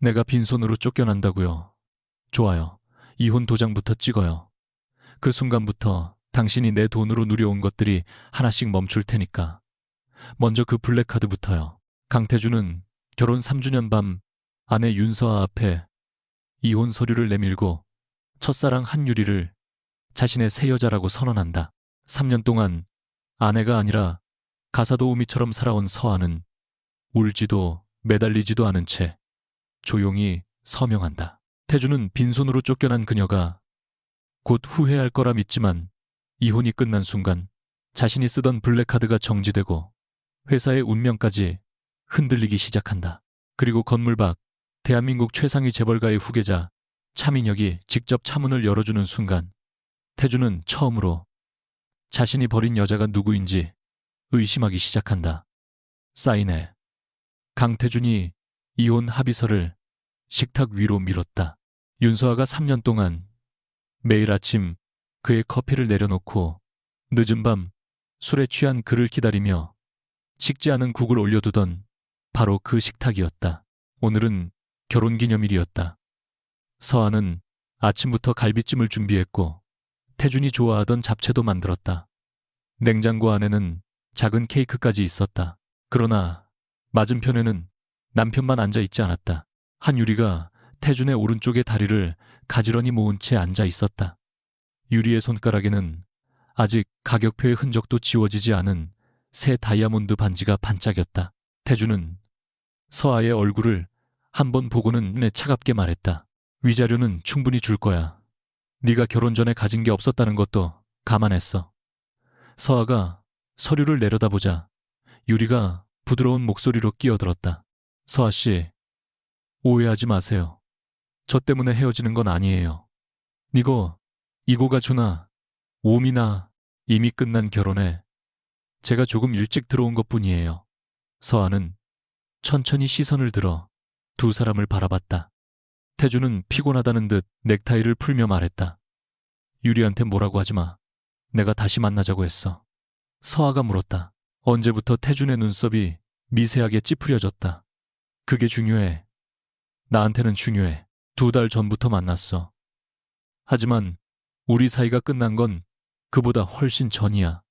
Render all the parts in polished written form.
내가 빈손으로 쫓겨난다고요. 좋아요. 이혼 도장부터 찍어요. 그 순간부터 당신이 내 돈으로 누려온 것들이 하나씩 멈출 테니까. 먼저 그 블랙카드부터요. 강태주는 결혼 3주년 밤 아내 윤서아 앞에 이혼 서류를 내밀고 첫사랑 한유리를 자신의 새 여자라고 선언한다. 3년 동안 아내가 아니라 가사도우미처럼 살아온 서아는 울지도 매달리지도 않은 채 조용히 서명한다. 태주는 빈손으로 쫓겨난 그녀가 곧 후회할 거라 믿지만 이혼이 끝난 순간 자신이 쓰던 블랙카드가 정지되고 회사의 운명까지 흔들리기 시작한다. 그리고 건물 밖 대한민국 최상위 재벌가의 후계자 차민혁이 직접 차문을 열어주는 순간 태주는 처음으로 자신이 버린 여자가 누구인지 의심하기 시작한다. 사인해. 강태준이 이혼 합의서를 식탁 위로 밀었다. 윤서아가 3년 동안 매일 아침 그의 커피를 내려놓고 늦은 밤 술에 취한 그를 기다리며 식지 않은 국을 올려두던 바로 그 식탁이었다. 오늘은 결혼기념일이었다. 서아는 아침부터 갈비찜을 준비했고 태준이 좋아하던 잡채도 만들었다. 냉장고 안에는 작은 케이크까지 있었다. 그러나 맞은편에는 남편만 앉아 있지 않았다. 한유리가 태준의 오른쪽의 다리를 가지런히 모은 채 앉아 있었다. 유리의 손가락에는 아직 가격표의 흔적도 지워지지 않은 새 다이아몬드 반지가 반짝였다. 태준은 서아의 얼굴을 한번 보고는 차갑게 말했다. 위자료는 충분히 줄 거야. 네가 결혼 전에 가진 게 없었다는 것도 감안했어. 서아가 서류를 내려다보자 유리가 부드러운 목소리로 끼어들었다. 서아 씨, 오해하지 마세요. 저 때문에 헤어지는 건 아니에요. 이고가 주나 오미나 이미 끝난 결혼에 제가 조금 일찍 들어온 것뿐이에요. 서아는 천천히 시선을 들어 두 사람을 바라봤다. 태주는 피곤하다는 듯 넥타이를 풀며 말했다. 유리한테 뭐라고 하지 마. 내가 다시 만나자고 했어. 서아가 물었다. 언제부터 태준의 눈썹이 미세하게 찌푸려졌다. 그게 중요해. 나한테는 중요해. 2달 전부터 만났어. 하지만 우리 사이가 끝난 건 그보다 훨씬 전이야.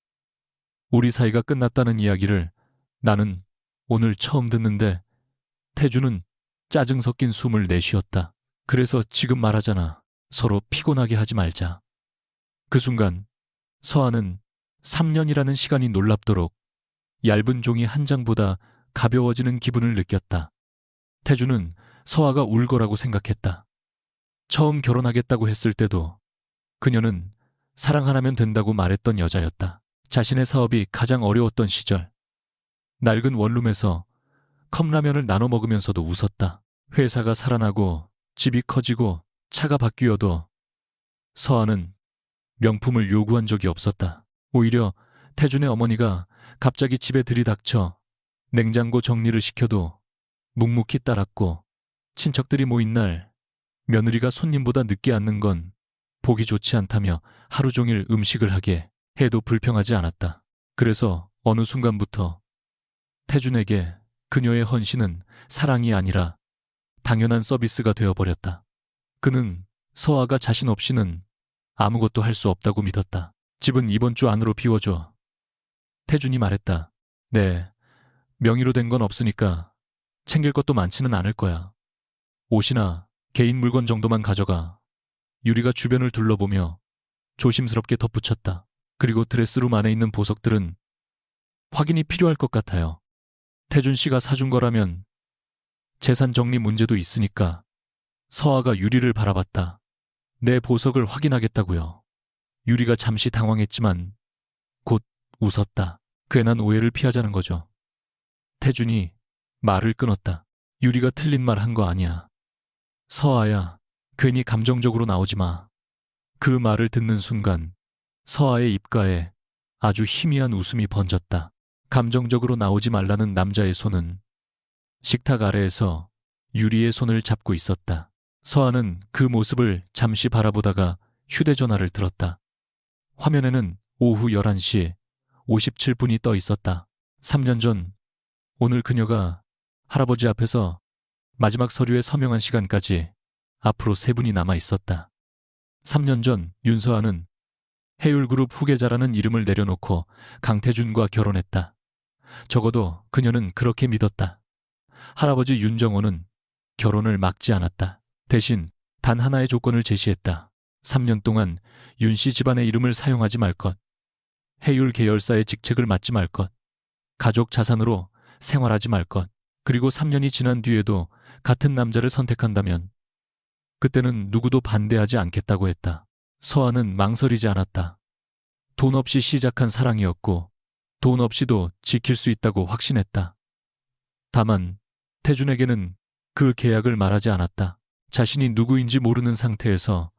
우리 사이가 끝났다는 이야기를 나는 오늘 처음 듣는데 태주는 짜증 섞인 숨을 내쉬었다. 그래서 지금 말하잖아. 서로 피곤하게 하지 말자. 그 순간 서아는 3년이라는 시간이 놀랍도록 얇은 종이 한 장보다 가벼워지는 기분을 느꼈다. 태주는 서아가 울 거라고 생각했다. 처음 결혼하겠다고 했을 때도 그녀는 사랑 하나면 된다고 말했던 여자였다. 자신의 사업이 가장 어려웠던 시절 낡은 원룸에서 컵라면을 나눠 먹으면서도 웃었다. 회사가 살아나고 집이 커지고 차가 바뀌어도 서아는 명품을 요구한 적이 없었다. 오히려 태준의 어머니가 갑자기 집에 들이닥쳐 냉장고 정리를 시켜도 묵묵히 따랐고 친척들이 모인 날 며느리가 손님보다 늦게 앉는 건 보기 좋지 않다며 하루 종일 음식을 하게 해도 불평하지 않았다. 그래서 어느 순간부터 태준에게 그녀의 헌신은 사랑이 아니라 당연한 서비스가 되어버렸다. 그는 서아가 자신 없이는 아무것도 할 수 없다고 믿었다. 집은 이번 주 안으로 비워줘. 태준이 말했다. 네, 명의로 된 건 없으니까 챙길 것도 많지는 않을 거야. 옷이나 개인 물건 정도만 가져가. 유리가 주변을 둘러보며 조심스럽게 덧붙였다. 그리고 드레스룸 안에 있는 보석들은 확인이 필요할 것 같아요. 태준 씨가 사준 거라면 재산 정리 문제도 있으니까. 서아가 유리를 바라봤다. 내 보석을 확인하겠다고요. 유리가 잠시 당황했지만 곧 웃었다. 괜한 오해를 피하자는 거죠. 태준이 말을 끊었다. 유리가 틀린 말 한 거 아니야. 서아야, 괜히 감정적으로 나오지 마. 그 말을 듣는 순간 서아의 입가에 아주 희미한 웃음이 번졌다. 감정적으로 나오지 말라는 남자의 손은 식탁 아래에서 유리의 손을 잡고 있었다. 서아는 그 모습을 잠시 바라보다가 휴대전화를 들었다. 화면에는 오후 11시 57분이 떠 있었다. 3년 전 오늘 그녀가 할아버지 앞에서 마지막 서류에 서명한 시간까지 앞으로 3분이 남아 있었다. 3년 전 윤서아는 해율그룹 후계자라는 이름을 내려놓고 강태준과 결혼했다. 적어도 그녀는 그렇게 믿었다. 할아버지 윤정호는 결혼을 막지 않았다. 대신 단 하나의 조건을 제시했다. 3년 동안 윤 씨 집안의 이름을 사용하지 말 것, 해율 계열사의 직책을 맡지 말 것, 가족 자산으로 생활하지 말 것, 그리고 3년이 지난 뒤에도 같은 남자를 선택한다면 그때는 누구도 반대하지 않겠다고 했다. 서아는 망설이지 않았다. 돈 없이 시작한 사랑이었고 돈 없이도 지킬 수 있다고 확신했다. 다만 태준에게는 그 계약을 말하지 않았다. 자신이 누구인지 모르는 상태에서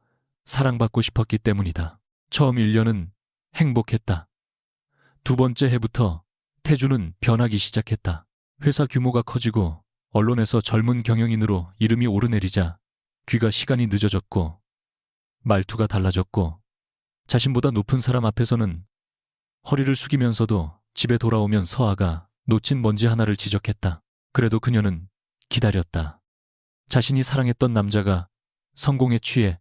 사랑받고 싶었기 때문이다. 처음 1년은 행복했다. 두 번째 해부터 태준은 변하기 시작했다. 회사 규모가 커지고 언론에서 젊은 경영인으로 이름이 오르내리자 귀가 시간이 늦어졌고 말투가 달라졌고 자신보다 높은 사람 앞에서는 허리를 숙이면서도 집에 돌아오면 서아가 놓친 먼지 하나를 지적했다. 그래도 그녀는 기다렸다. 자신이 사랑했던 남자가 성공에 취해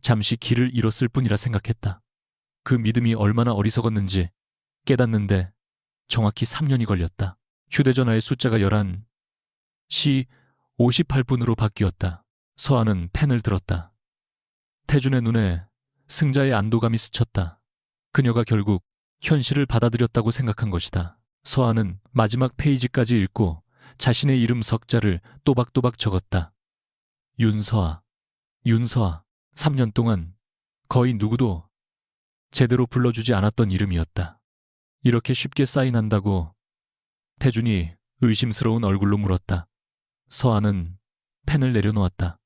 잠시 길을 잃었을 뿐이라 생각했다. 그 믿음이 얼마나 어리석었는지 깨닫는데 정확히 3년이 걸렸다. 휴대전화의 숫자가 11시 58분으로 바뀌었다. 서아는 펜을 들었다. 태준의 눈에 승자의 안도감이 스쳤다. 그녀가 결국 현실을 받아들였다고 생각한 것이다. 서아는 마지막 페이지까지 읽고 자신의 이름 석자를 또박또박 적었다. 윤서아, 윤서아. 3년 동안 거의 누구도 제대로 불러주지 않았던 이름이었다. 이렇게 쉽게 사인한다고 태준이 의심스러운 얼굴로 물었다. 서아는 펜을 내려놓았다.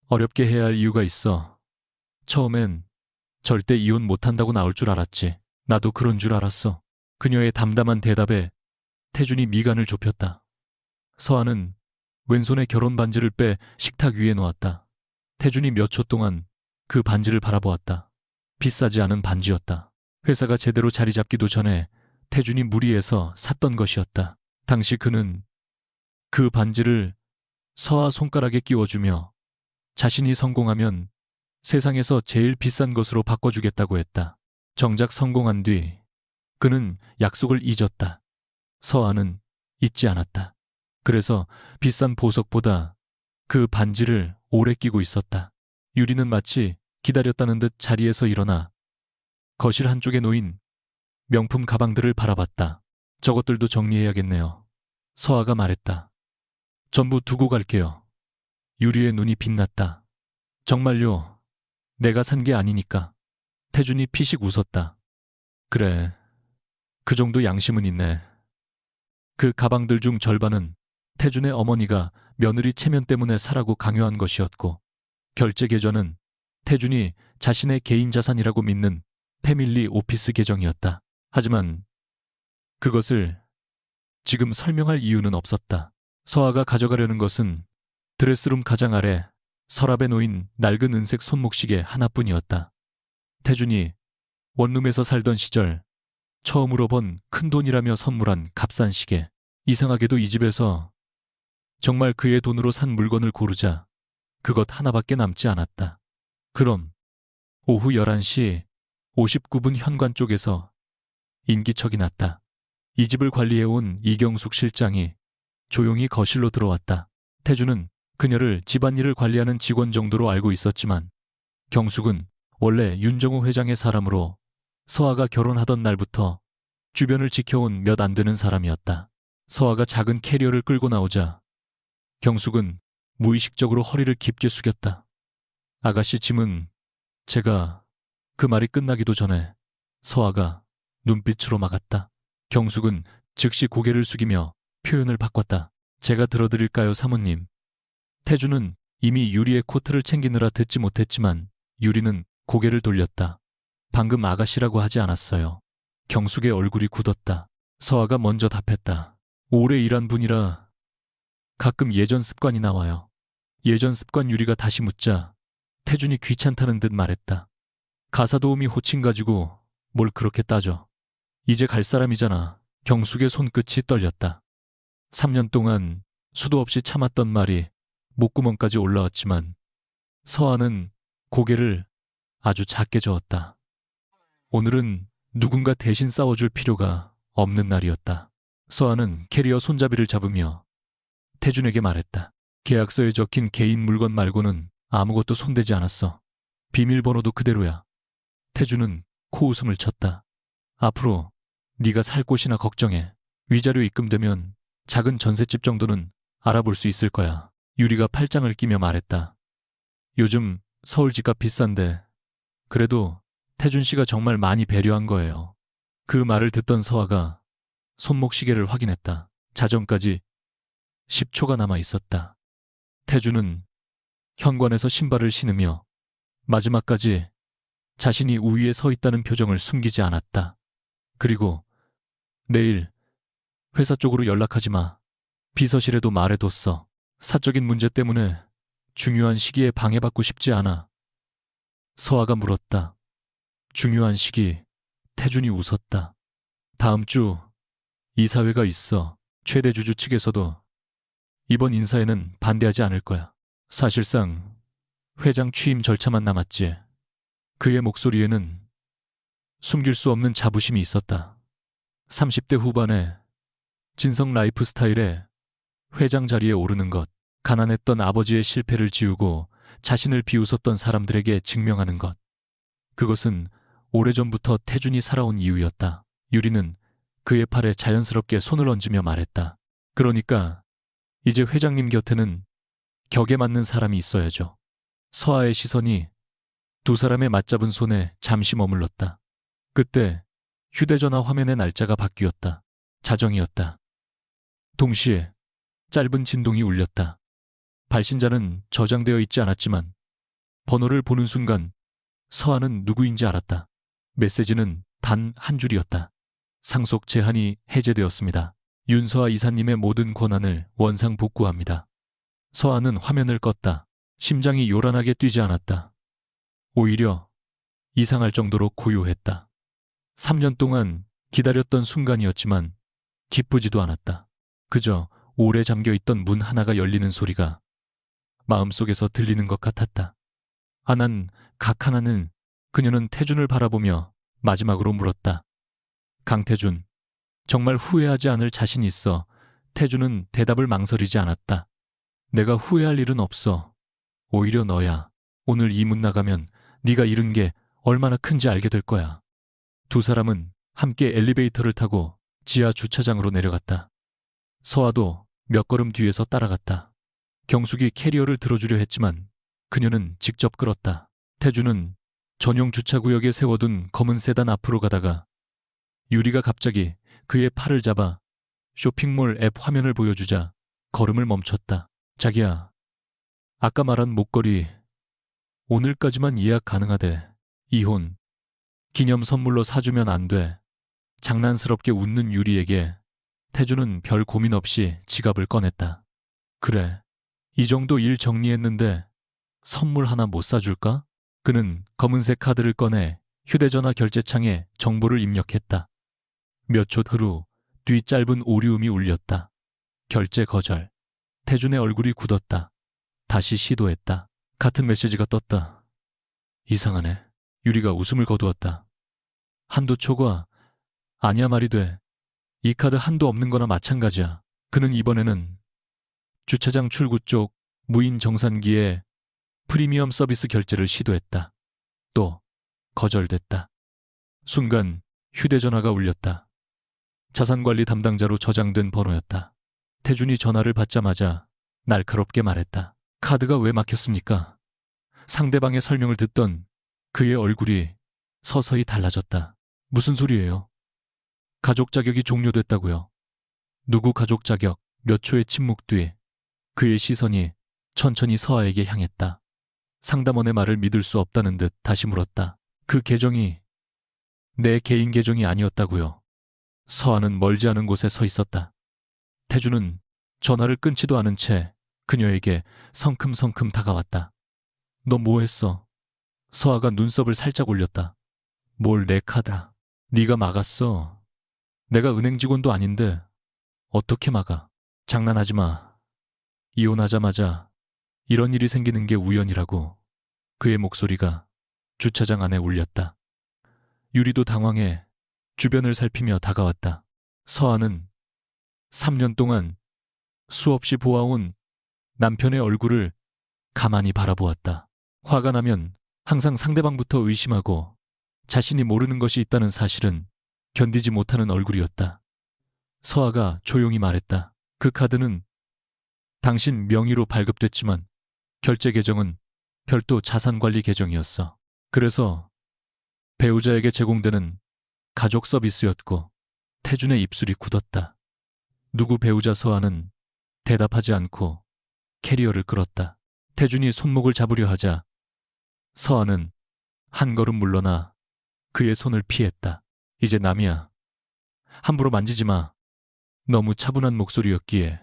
어렵게 해야 할 이유가 있어. 처음엔 절대 이혼 못한다고 나올 줄 알았지. 나도 그런 줄 알았어. 그녀의 담담한 대답에 태준이 미간을 좁혔다. 서아는 왼손에 결혼 반지를 빼 식탁 위에 놓았다. 태준이 몇 초 동안 그 반지를 바라보았다. 비싸지 않은 반지였다. 회사가 제대로 자리 잡기도 전에 태준이 무리해서 샀던 것이었다. 당시 그는 그 반지를 서아 손가락에 끼워주며 자신이 성공하면 세상에서 제일 비싼 것으로 바꿔주겠다고 했다. 정작 성공한 뒤 그는 약속을 잊었다. 서아는 잊지 않았다. 그래서 비싼 보석보다 그 반지를 오래 끼고 있었다. 유리는 마치 기다렸다는 듯 자리에서 일어나 거실 한쪽에 놓인 명품 가방들을 바라봤다. 저것들도 정리해야겠네요. 서아가 말했다. 전부 두고 갈게요. 유리의 눈이 빛났다. 정말요. 내가 산 게 아니니까. 태준이 피식 웃었다. 그래. 그 정도 양심은 있네. 그 가방들 중 절반은 태준의 어머니가 며느리 체면 때문에 사라고 강요한 것이었고 결제 계좌는 태준이 자신의 개인 자산이라고 믿는 패밀리 오피스 계정이었다. 하지만 그것을 지금 설명할 이유는 없었다. 서아가 가져가려는 것은 드레스룸 가장 아래 서랍에 놓인 낡은 은색 손목시계 하나뿐이었다. 태준이 원룸에서 살던 시절 처음으로 본 큰돈이라며 선물한 값싼 시계. 이상하게도 이 집에서 정말 그의 돈으로 산 물건을 고르자 그것 하나밖에 남지 않았다. 그럼 오후 11시 59분 현관 쪽에서 인기척이 났다. 이 집을 관리해온 이경숙 실장이 조용히 거실로 들어왔다. 태준은 그녀를 집안일을 관리하는 직원 정도로 알고 있었지만 경숙은 원래 윤정호 회장의 사람으로 서아가 결혼하던 날부터 주변을 지켜온 몇 안 되는 사람이었다. 서아가 작은 캐리어를 끌고 나오자 경숙은 무의식적으로 허리를 깊게 숙였다. 아가씨 짐은 제가... 그 말이 끝나기도 전에 서아가 눈빛으로 막았다. 경숙은 즉시 고개를 숙이며 표현을 바꿨다. 제가 들어드릴까요, 사모님? 태준은 이미 유리의 코트를 챙기느라 듣지 못했지만 유리는 고개를 돌렸다. 방금 아가씨라고 하지 않았어요. 경숙의 얼굴이 굳었다. 서아가 먼저 답했다. 오래 일한 분이라 가끔 예전 습관이 나와요. 예전 습관. 유리가 다시 묻자 태준이 귀찮다는 듯 말했다. 가사 도우미 호칭 가지고 뭘 그렇게 따져. 이제 갈 사람이잖아. 경숙의 손끝이 떨렸다. 3년 동안 수도 없이 참았던 말이 목구멍까지 올라왔지만 서아는 고개를 아주 작게 저었다. 오늘은 누군가 대신 싸워줄 필요가 없는 날이었다. 서아는 캐리어 손잡이를 잡으며 태준에게 말했다. 계약서에 적힌 개인 물건 말고는 아무것도 손대지 않았어. 비밀번호도 그대로야. 태준은 코웃음을 쳤다. 앞으로 네가 살 곳이나 걱정해. 위자료 입금되면 작은 전셋집 정도는 알아볼 수 있을 거야. 유리가 팔짱을 끼며 말했다. 요즘 서울 집값 비싼데 그래도 태준 씨가 정말 많이 배려한 거예요. 그 말을 듣던 서아가 손목 시계를 확인했다. 자정까지 10초가 남아 있었다. 태준은 현관에서 신발을 신으며 마지막까지 자신이 우위에 서 있다는 표정을 숨기지 않았다. 그리고 내일 회사 쪽으로 연락하지 마. 비서실에도 말해뒀어. 사적인 문제 때문에 중요한 시기에 방해받고 싶지 않아. 서아가 물었다. 중요한 시기. 태준이 웃었다. 다음 주 이사회가 있어. 최대 주주 측에서도 이번 인사에는 반대하지 않을 거야. 사실상 회장 취임 절차만 남았지. 그의 목소리에는 숨길 수 없는 자부심이 있었다. 30대 후반에 진성 라이프 스타일에 회장 자리에 오르는 것, 가난했던 아버지의 실패를 지우고 자신을 비웃었던 사람들에게 증명하는 것. 그것은 오래전부터 태준이 살아온 이유였다. 유리는 그의 팔에 자연스럽게 손을 얹으며 말했다. 그러니까 이제 회장님 곁에는 격에 맞는 사람이 있어야죠. 서아의 시선이 두 사람의 맞잡은 손에 잠시 머물렀다. 그때 휴대전화 화면의 날짜가 바뀌었다. 자정이었다. 동시에 짧은 진동이 울렸다. 발신자는 저장되어 있지 않았지만 번호를 보는 순간 서아는 누구인지 알았다. 메시지는 단 한 줄이었다. 상속 제한이 해제되었습니다. 윤서아 이사님의 모든 권한을 원상 복구합니다. 서아는 화면을 껐다. 심장이 요란하게 뛰지 않았다. 오히려 이상할 정도로 고요했다. 3년 동안 기다렸던 순간이었지만 기쁘지도 않았다. 그저 오래 잠겨있던 문 하나가 열리는 소리가 마음속에서 들리는 것 같았다. 난 각 하나는 그녀는 태준을 바라보며 마지막으로 물었다. 강태준, 정말 후회하지 않을 자신 있어. 태준은 대답을 망설이지 않았다. 내가 후회할 일은 없어. 오히려 너야. 오늘 이 문 나가면 네가 잃은 게 얼마나 큰지 알게 될 거야. 두 사람은 함께 엘리베이터를 타고 지하 주차장으로 내려갔다. 서아도 몇 걸음 뒤에서 따라갔다. 경숙이 캐리어를 들어주려 했지만 그녀는 직접 끌었다. 태준은 전용 주차구역에 세워둔 검은 세단 앞으로 가다가 유리가 갑자기 그의 팔을 잡아 쇼핑몰 앱 화면을 보여주자 걸음을 멈췄다. 자기야, 아까 말한 목걸이 오늘까지만 예약 가능하대. 이혼, 기념 선물로 사주면 안 돼. 장난스럽게 웃는 유리에게 태준은 별 고민 없이 지갑을 꺼냈다. 그래, 이 정도 일 정리했는데 선물 하나 못 사줄까? 그는 검은색 카드를 꺼내 휴대전화 결제창에 정보를 입력했다. 몇 초 후 뒤 짧은 오류음이 울렸다. 결제 거절. 태준의 얼굴이 굳었다. 다시 시도했다. 같은 메시지가 떴다. 이상하네. 유리가 웃음을 거두었다. 한도 초과. 아니야 말이 돼. 이 카드 한도 없는 거나 마찬가지야. 그는 이번에는 주차장 출구 쪽 무인 정산기에 프리미엄 서비스 결제를 시도했다. 또 거절됐다. 순간 휴대전화가 울렸다. 자산관리 담당자로 저장된 번호였다. 태준이 전화를 받자마자 날카롭게 말했다. 카드가 왜 막혔습니까? 상대방의 설명을 듣던 그의 얼굴이 서서히 달라졌다. 무슨 소리예요? 가족 자격이 종료됐다고요. 누구 가족 자격? 몇 초의 침묵 뒤 그의 시선이 천천히 서아에게 향했다. 상담원의 말을 믿을 수 없다는 듯 다시 물었다. 그 계정이 내 개인 계정이 아니었다고요. 서아는 멀지 않은 곳에 서 있었다. 태준은 전화를 끊지도 않은 채 그녀에게 성큼성큼 다가왔다. 너 뭐 했어? 서아가 눈썹을 살짝 올렸다. 뭘 내 카드야. 네가 막았어. 내가 은행 직원도 아닌데 어떻게 막아? 장난하지 마. 이혼하자마자 이런 일이 생기는 게 우연이라고 그의 목소리가 주차장 안에 울렸다. 유리도 당황해 주변을 살피며 다가왔다. 서아는 3년 동안 수없이 보아온 남편의 얼굴을 가만히 바라보았다. 화가 나면 항상 상대방부터 의심하고 자신이 모르는 것이 있다는 사실은 견디지 못하는 얼굴이었다. 서아가 조용히 말했다. 그 카드는 당신 명의로 발급됐지만 결제 계정은 별도 자산관리 계정이었어. 그래서 배우자에게 제공되는 가족 서비스였고 태준의 입술이 굳었다. 누구 배우자 서아는 대답하지 않고 캐리어를 끌었다. 태준이 손목을 잡으려 하자 서아는 한 걸음 물러나 그의 손을 피했다. 이제 남이야. 함부로 만지지 마. 너무 차분한 목소리였기에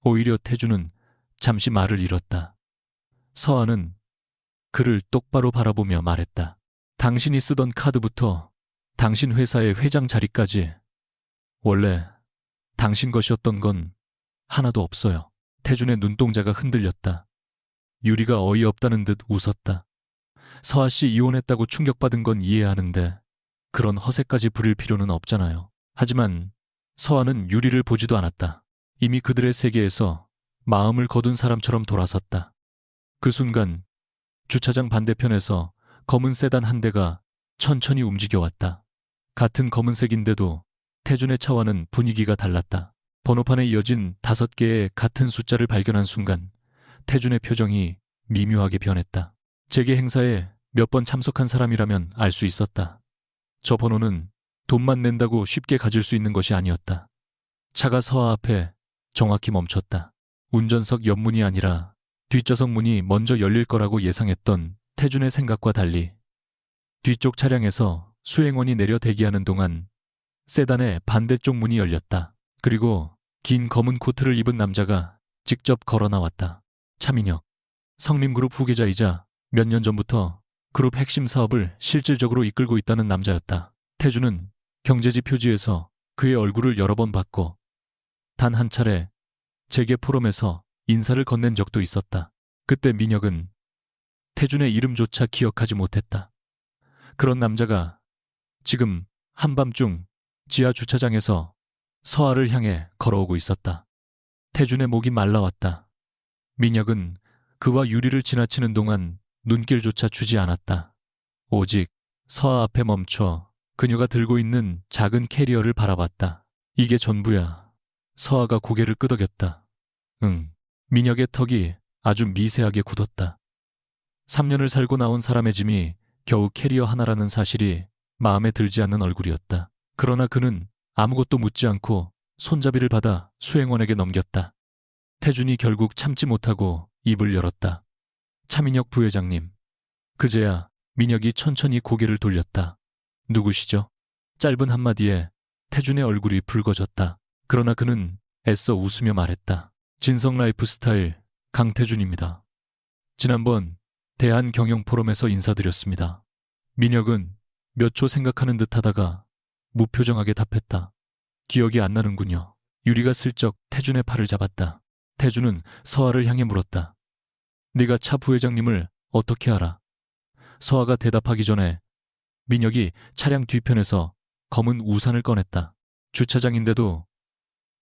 오히려 태준은 잠시 말을 잃었다. 서아는 그를 똑바로 바라보며 말했다. 당신이 쓰던 카드부터 당신 회사의 회장 자리까지 원래 당신 것이었던 건 하나도 없어요. 태준의 눈동자가 흔들렸다. 유리가 어이없다는 듯 웃었다. 서아 씨 이혼했다고 충격받은 건 이해하는데 그런 허세까지 부릴 필요는 없잖아요. 하지만 서아는 유리를 보지도 않았다. 이미 그들의 세계에서 마음을 거둔 사람처럼 돌아섰다. 그 순간 주차장 반대편에서 검은 세단 한 대가 천천히 움직여왔다. 같은 검은색인데도 태준의 차와는 분위기가 달랐다. 번호판에 이어진 5개의 같은 숫자를 발견한 순간 태준의 표정이 미묘하게 변했다. 재계 행사에 몇 번 참석한 사람이라면 알 수 있었다. 저 번호는 돈만 낸다고 쉽게 가질 수 있는 것이 아니었다. 차가 서아 앞에 정확히 멈췄다. 운전석 옆문이 아니라 뒷좌석 문이 먼저 열릴 거라고 예상했던 태준의 생각과 달리 뒤쪽 차량에서 수행원이 내려 대기하는 동안 세단의 반대쪽 문이 열렸다. 그리고 긴 검은 코트를 입은 남자가 직접 걸어 나왔다. 차민혁, 성림그룹 후계자이자 몇 년 전부터 그룹 핵심 사업을 실질적으로 이끌고 있다는 남자였다. 태준은 경제지표지에서 그의 얼굴을 여러 번 봤고 단 한 차례 재계 포럼에서 인사를 건넨 적도 있었다. 그때 민혁은 태준의 이름조차 기억하지 못했다. 그런 남자가 지금 한밤중 지하 주차장에서 서아를 향해 걸어오고 있었다. 태준의 목이 말라왔다. 민혁은 그와 유리를 지나치는 동안 눈길조차 주지 않았다. 오직 서아 앞에 멈춰 그녀가 들고 있는 작은 캐리어를 바라봤다. 이게 전부야. 서아가 고개를 끄덕였다. 응. 민혁의 턱이 아주 미세하게 굳었다. 3년을 살고 나온 사람의 짐이 겨우 캐리어 하나라는 사실이 마음에 들지 않는 얼굴이었다. 그러나 그는 아무것도 묻지 않고 손잡이를 받아 수행원에게 넘겼다. 태준이 결국 참지 못하고 입을 열었다. 차민혁 부회장님. 그제야 민혁이 천천히 고개를 돌렸다. 누구시죠? 짧은 한마디에 태준의 얼굴이 붉어졌다. 그러나 그는 애써 웃으며 말했다. 진성라이프스타일 강태준입니다. 지난번 대한경영포럼에서 인사드렸습니다. 민혁은 몇 초 생각하는 듯하다가 무표정하게 답했다. 기억이 안 나는군요. 유리가 슬쩍 태준의 팔을 잡았다. 태준은 서아를 향해 물었다. 네가 차 부회장님을 어떻게 알아? 서아가 대답하기 전에 민혁이 차량 뒤편에서 검은 우산을 꺼냈다. 주차장인데도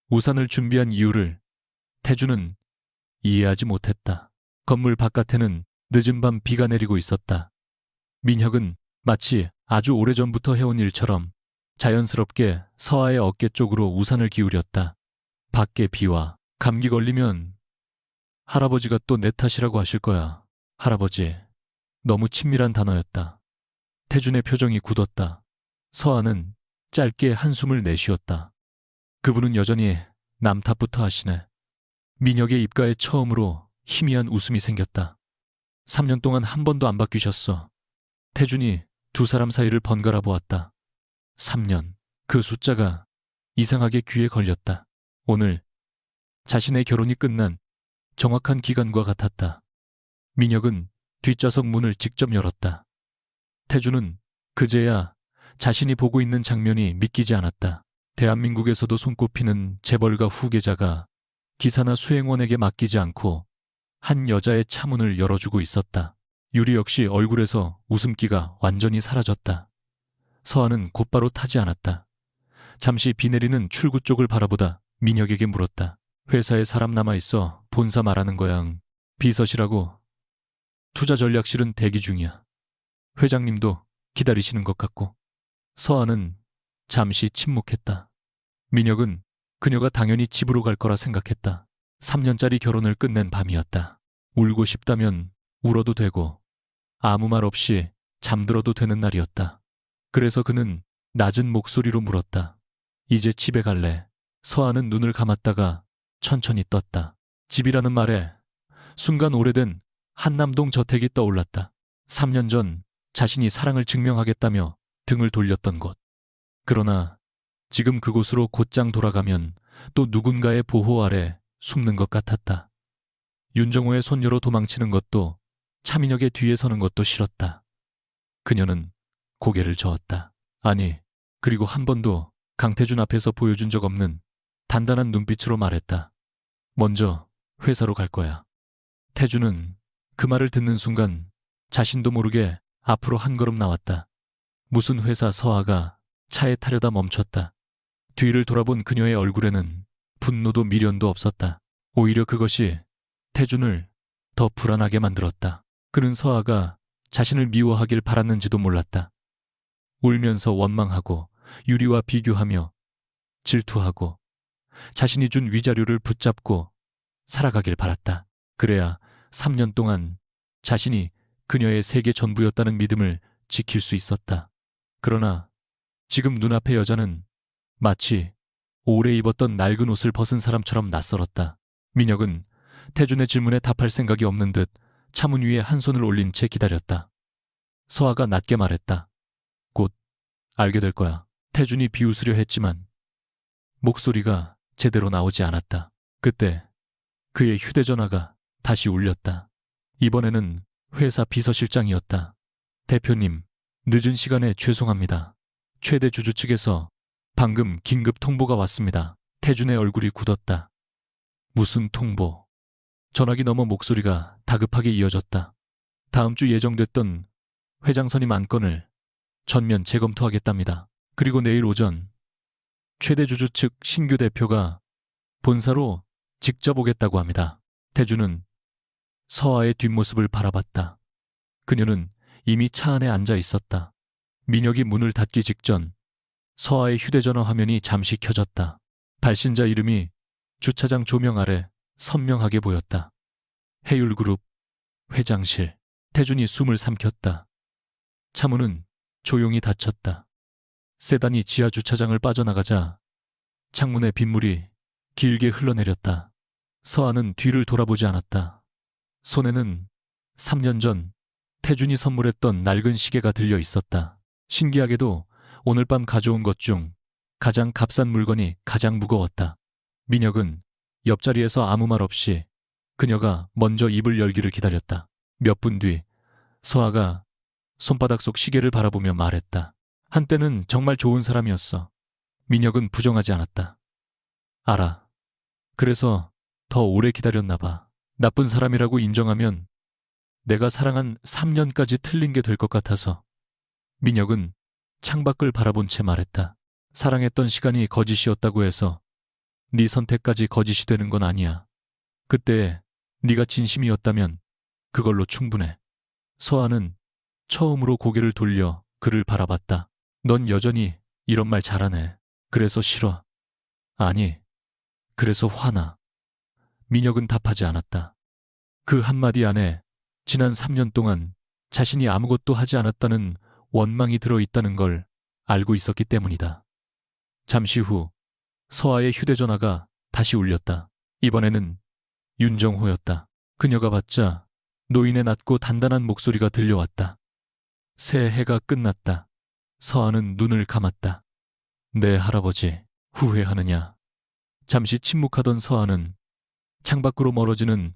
우산을 준비한 이유를 태준은 이해하지 못했다. 건물 바깥에는 늦은 밤 비가 내리고 있었다. 민혁은 마치 아주 오래전부터 해온 일처럼 자연스럽게 서아의 어깨 쪽으로 우산을 기울였다. 밖에 비와 감기 걸리면 할아버지가 또 내 탓이라고 하실 거야. 할아버지. 너무 친밀한 단어였다. 태준의 표정이 굳었다. 서아는 짧게 한숨을 내쉬었다. 그분은 여전히 남 탓부터 하시네. 민혁의 입가에 처음으로 희미한 웃음이 생겼다. 3년 동안 한 번도 안 바뀌셨어. 태준이 두 사람 사이를 번갈아 보았다. 3년. 그 숫자가 이상하게 귀에 걸렸다. 오늘 자신의 결혼이 끝난 정확한 기간과 같았다. 민혁은 뒷좌석 문을 직접 열었다. 태준은 그제야 자신이 보고 있는 장면이 믿기지 않았다. 대한민국에서도 손꼽히는 재벌가 후계자가 기사나 수행원에게 맡기지 않고 한 여자의 차문을 열어주고 있었다. 유리 역시 얼굴에서 웃음기가 완전히 사라졌다. 서아는 곧바로 타지 않았다. 잠시 비 내리는 출구 쪽을 바라보다 민혁에게 물었다. 회사에 사람 남아있어 본사 말하는 거야. 응. 비서실하고 투자 전략실은 대기 중이야. 회장님도 기다리시는 것 같고. 서아는 잠시 침묵했다. 민혁은 그녀가 당연히 집으로 갈 거라 생각했다. 3년짜리 결혼을 끝낸 밤이었다. 울고 싶다면 울어도 되고 아무 말 없이 잠들어도 되는 날이었다. 그래서 그는 낮은 목소리로 물었다. 이제 집에 갈래? 서아는 눈을 감았다가 천천히 떴다. 집이라는 말에 순간 오래된 한남동 저택이 떠올랐다. 3년 전 자신이 사랑을 증명하겠다며 등을 돌렸던 곳. 그러나 지금 그곳으로 곧장 돌아가면 또 누군가의 보호 아래 숨는 것 같았다. 윤정호의 손녀로 도망치는 것도 차민혁의 뒤에 서는 것도 싫었다. 그녀는 고개를 저었다. 아니, 그리고 한 번도 강태준 앞에서 보여준 적 없는 단단한 눈빛으로 말했다. 먼저 회사로 갈 거야. 태준은 그 말을 듣는 순간 자신도 모르게 앞으로 한 걸음 나왔다. 무슨 회사. 서아가 차에 타려다 멈췄다. 뒤를 돌아본 그녀의 얼굴에는 분노도 미련도 없었다. 오히려 그것이 태준을 더 불안하게 만들었다. 그는 서아가 자신을 미워하길 바랐는지도 몰랐다. 울면서 원망하고 유리와 비교하며 질투하고 자신이 준 위자료를 붙잡고 살아가길 바랐다. 그래야 3년 동안 자신이 그녀의 세계 전부였다는 믿음을 지킬 수 있었다. 그러나 지금 눈앞의 여자는 마치 오래 입었던 낡은 옷을 벗은 사람처럼 낯설었다. 민혁은 태준의 질문에 답할 생각이 없는 듯 차문 위에 한 손을 올린 채 기다렸다. 서아가 낮게 말했다. 곧 알게 될 거야. 태준이 비웃으려 했지만 목소리가 제대로 나오지 않았다. 그때 그의 휴대전화가 다시 울렸다. 이번에는 회사 비서실장이었다. 대표님, 늦은 시간에 죄송합니다. 최대 주주 측에서 방금 긴급 통보가 왔습니다. 태준의 얼굴이 굳었다. 무슨 통보? 전화기 너머 목소리가 다급하게 이어졌다. 다음 주 예정됐던 회장 선임 안건을 전면 재검토하겠답니다. 그리고 내일 오전 최대 주주 측 신규 대표가 본사로 직접 오겠다고 합니다. 태준은 서아의 뒷모습을 바라봤다. 그녀는 이미 차 안에 앉아 있었다. 민혁이 문을 닫기 직전 서아의 휴대전화 화면이 잠시 켜졌다. 발신자 이름이 주차장 조명 아래 선명하게 보였다. 해율그룹 회장실. 태준이 숨을 삼켰다. 차문은 조용히 닫혔다. 세단이 지하 주차장을 빠져나가자 창문에 빗물이 길게 흘러내렸다. 서아는 뒤를 돌아보지 않았다. 손에는 3년 전 태준이 선물했던 낡은 시계가 들려 있었다. 신기하게도 오늘 밤 가져온 것 중 가장 값싼 물건이 가장 무거웠다. 민혁은 옆자리에서 아무 말 없이 그녀가 먼저 입을 열기를 기다렸다. 몇 분 뒤 서아가 손바닥 속 시계를 바라보며 말했다. 한때는 정말 좋은 사람이었어. 민혁은 부정하지 않았다. 알아. 그래서 더 오래 기다렸나 봐. 나쁜 사람이라고 인정하면 내가 사랑한 3년까지 틀린 게 될 것 같아서. 민혁은 창밖을 바라본 채 말했다. 사랑했던 시간이 거짓이었다고 해서 네 선택까지 거짓이 되는 건 아니야. 그때 네가 진심이었다면 그걸로 충분해. 서아는 처음으로 고개를 돌려 그를 바라봤다. 넌 여전히 이런 말 잘하네. 그래서 싫어. 아니, 그래서 화나. 민혁은 답하지 않았다. 그 한마디 안에 지난 3년 동안 자신이 아무것도 하지 않았다는 원망이 들어있다는 걸 알고 있었기 때문이다. 잠시 후 서아의 휴대전화가 다시 울렸다. 이번에는 윤정호였다. 그녀가 받자 노인의 낮고 단단한 목소리가 들려왔다. 새해가 끝났다. 서아는 눈을 감았다. 네, 할아버지, 후회하느냐. 잠시 침묵하던 서아는 창밖으로 멀어지는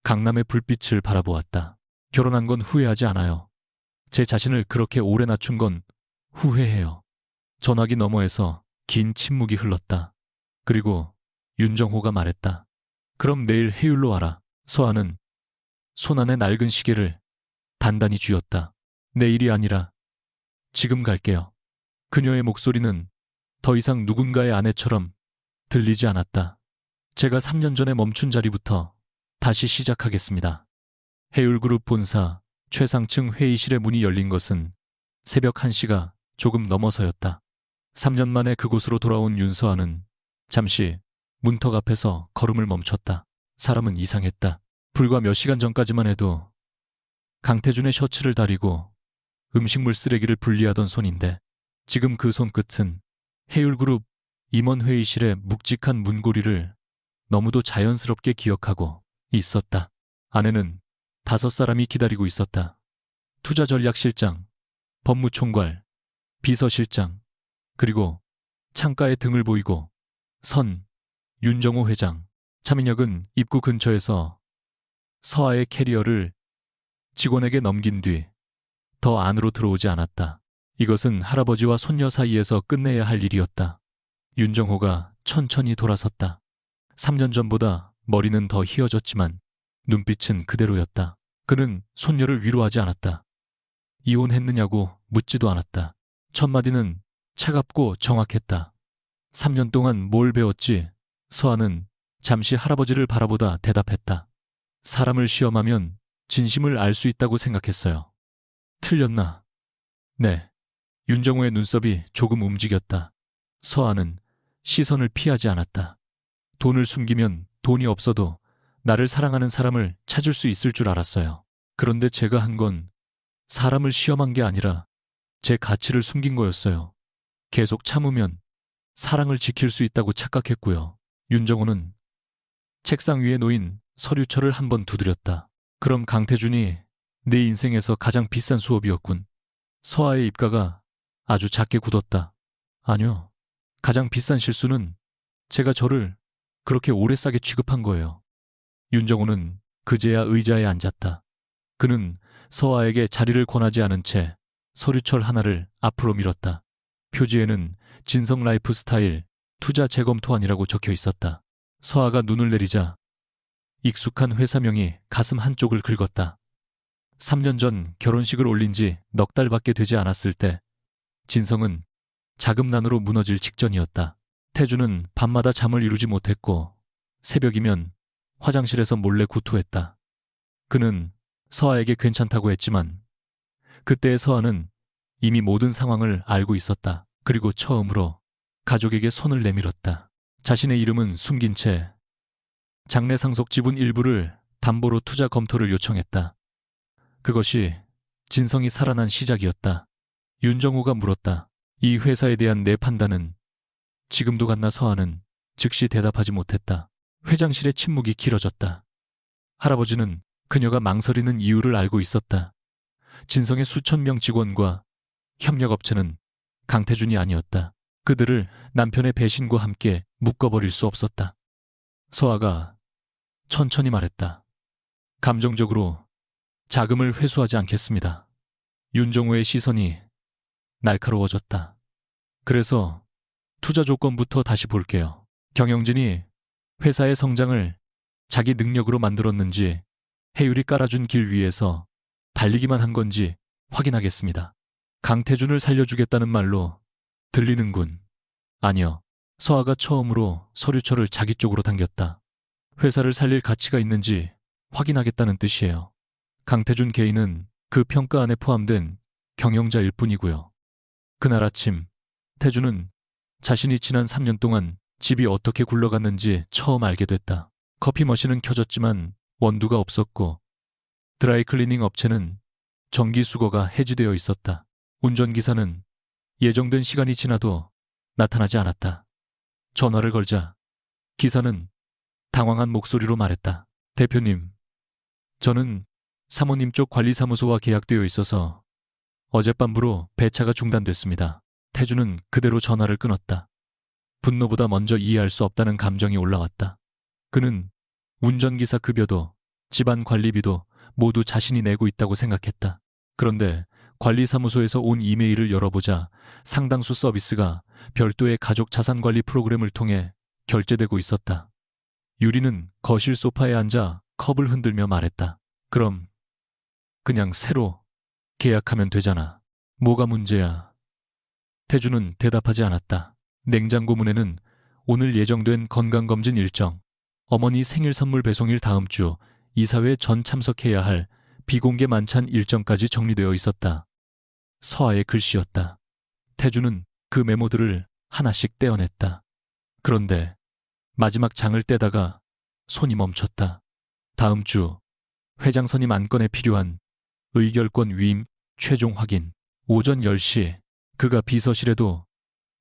강남의 불빛을 바라보았다. 결혼한 건 후회하지 않아요. 제 자신을 그렇게 오래 낮춘 건 후회해요. 전화기 너머에서 긴 침묵이 흘렀다. 그리고 윤정호가 말했다. 그럼 내일 해율로 와라. 서아는 손안의 낡은 시계를 단단히 쥐었다. 내일이 아니라 지금 갈게요. 그녀의 목소리는 더 이상 누군가의 아내처럼 들리지 않았다. 제가 3년 전에 멈춘 자리부터 다시 시작하겠습니다. 해율그룹 본사 최상층 회의실의 문이 열린 것은 새벽 1시가 조금 넘어서였다. 3년 만에 그곳으로 돌아온 윤서아는 잠시 문턱 앞에서 걸음을 멈췄다. 사람은 이상했다. 불과 몇 시간 전까지만 해도 강태준의 셔츠를 다리고 음식물 쓰레기를 분리하던 손인데 지금 그 손끝은 해율그룹 임원회의실의 묵직한 문고리를 너무도 자연스럽게 기억하고 있었다. 안에는 5사람이 기다리고 있었다. 투자전략실장, 법무총괄, 비서실장, 그리고 창가에 등을 보이고 선 윤정호 회장. 차민혁은 입구 근처에서 서아의 캐리어를 직원에게 넘긴 뒤 더 안으로 들어오지 않았다. 이것은 할아버지와 손녀 사이에서 끝내야 할 일이었다. 윤정호가 천천히 돌아섰다. 3년 전보다 머리는 더 휘어졌지만 눈빛은 그대로였다. 그는 손녀를 위로하지 않았다. 이혼했느냐고 묻지도 않았다. 첫 마디는 차갑고 정확했다. 3년 동안 뭘 배웠지? 서아는 잠시 할아버지를 바라보다 대답했다. 사람을 시험하면 진심을 알 수 있다고 생각했어요. 틀렸나? 네. 윤정호의 눈썹이 조금 움직였다. 서아는 시선을 피하지 않았다. 돈을 숨기면 돈이 없어도 나를 사랑하는 사람을 찾을 수 있을 줄 알았어요. 그런데 제가 한 건 사람을 시험한 게 아니라 제 가치를 숨긴 거였어요. 계속 참으면 사랑을 지킬 수 있다고 착각했고요. 윤정호는 책상 위에 놓인 서류철을 한번 두드렸다. 그럼 강태준이 내 인생에서 가장 비싼 수업이었군. 서아의 입가가 아주 작게 굳었다. 아니요. 가장 비싼 실수는 제가 저를 그렇게 오래 싸게 취급한 거예요. 윤정호는 그제야 의자에 앉았다. 그는 서아에게 자리를 권하지 않은 채 서류철 하나를 앞으로 밀었다. 표지에는 진성 라이프 스타일 투자 재검토안이라고 적혀 있었다. 서아가 눈을 내리자 익숙한 회사명이 가슴 한쪽을 긁었다. 3년 전 결혼식을 올린 지 넉 달밖에 되지 않았을 때 진성은 자금난으로 무너질 직전이었다. 태주는 밤마다 잠을 이루지 못했고 새벽이면 화장실에서 몰래 구토했다. 그는 서아에게 괜찮다고 했지만 그때의 서아는 이미 모든 상황을 알고 있었다. 그리고 처음으로 가족에게 손을 내밀었다. 자신의 이름은 숨긴 채 장래 상속 지분 일부를 담보로 투자 검토를 요청했다. 그것이 진성이 살아난 시작이었다. 윤정호가 물었다. 이 회사에 대한 내 판단은 지금도 같나? 서아는 즉시 대답하지 못했다. 회장실의 침묵이 길어졌다. 할아버지는 그녀가 망설이는 이유를 알고 있었다. 진성의 수천 명 직원과 협력업체는 강태준이 아니었다. 그들을 남편의 배신과 함께 묶어버릴 수 없었다. 서아가 천천히 말했다. 감정적으로 자금을 회수하지 않겠습니다. 윤정호의 시선이 날카로워졌다. 그래서 투자 조건부터 다시 볼게요. 경영진이 회사의 성장을 자기 능력으로 만들었는지 해율이 깔아준 길 위에서 달리기만 한 건지 확인하겠습니다. 강태준을 살려주겠다는 말로 들리는군. 아니요. 서아가 처음으로 서류철을 자기 쪽으로 당겼다. 회사를 살릴 가치가 있는지 확인하겠다는 뜻이에요. 강태준 개인은 그 평가 안에 포함된 경영자일 뿐이고요. 그날 아침 태준은 자신이 지난 3년 동안 집이 어떻게 굴러갔는지 처음 알게 됐다. 커피 머신은 켜졌지만 원두가 없었고 드라이클리닝 업체는 정기수거가 해지되어 있었다. 운전기사는 예정된 시간이 지나도 나타나지 않았다. 전화를 걸자 기사는 당황한 목소리로 말했다. 대표님, 저는 사모님 쪽 관리사무소와 계약되어 있어서 어젯밤부로 배차가 중단됐습니다. 태주는 그대로 전화를 끊었다. 분노보다 먼저 이해할 수 없다는 감정이 올라왔다. 그는 운전기사 급여도 집안 관리비도 모두 자신이 내고 있다고 생각했다. 그런데 관리사무소에서 온 이메일을 열어보자 상당수 서비스가 별도의 가족 자산관리 프로그램을 통해 결제되고 있었다. 유리는 거실 소파에 앉아 컵을 흔들며 말했다. 그럼 그냥 새로 계약하면 되잖아. 뭐가 문제야? 태주는 대답하지 않았다. 냉장고 문에는 오늘 예정된 건강검진 일정, 어머니 생일 선물 배송일 다음 주 이사회 전 참석해야 할 비공개 만찬 일정까지 정리되어 있었다. 서아의 글씨였다. 태주는 그 메모들을 하나씩 떼어냈다. 그런데 마지막 장을 떼다가 손이 멈췄다. 다음 주 회장 선임 안건에 필요한 의결권 위임 최종 확인. 오전 10시 그가 비서실에도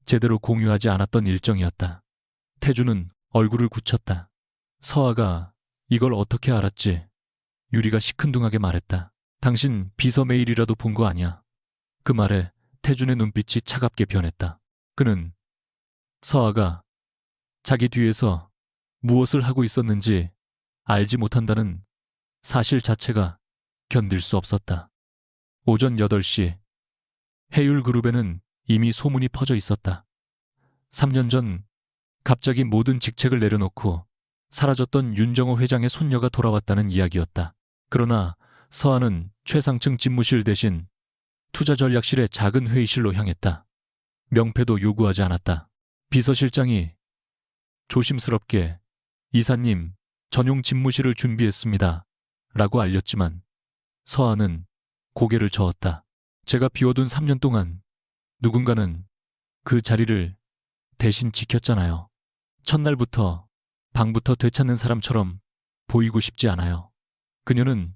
제대로 공유하지 않았던 일정이었다. 태주는 얼굴을 굳혔다. 서아가 이걸 어떻게 알았지? 유리가 시큰둥하게 말했다. 당신 비서 메일이라도 본 거 아니야? 그 말에 태준의 눈빛이 차갑게 변했다. 그는 서아가 자기 뒤에서 무엇을 하고 있었는지 알지 못한다는 사실 자체가 견딜 수 없었다. 오전 8시 해율그룹에는 이미 소문이 퍼져 있었다. 3년 전 갑자기 모든 직책을 내려놓고 사라졌던 윤정호 회장의 손녀가 돌아왔다는 이야기였다. 그러나 서아는 최상층 집무실 대신 투자전략실의 작은 회의실로 향했다. 명패도 요구하지 않았다. 비서실장이 조심스럽게 이사님 전용 집무실을 준비했습니다. 라고 알렸지만 서아는 고개를 저었다. 제가 비워둔 3년 동안 누군가는 그 자리를 대신 지켰잖아요. 첫날부터 방부터 되찾는 사람처럼 보이고 싶지 않아요. 그녀는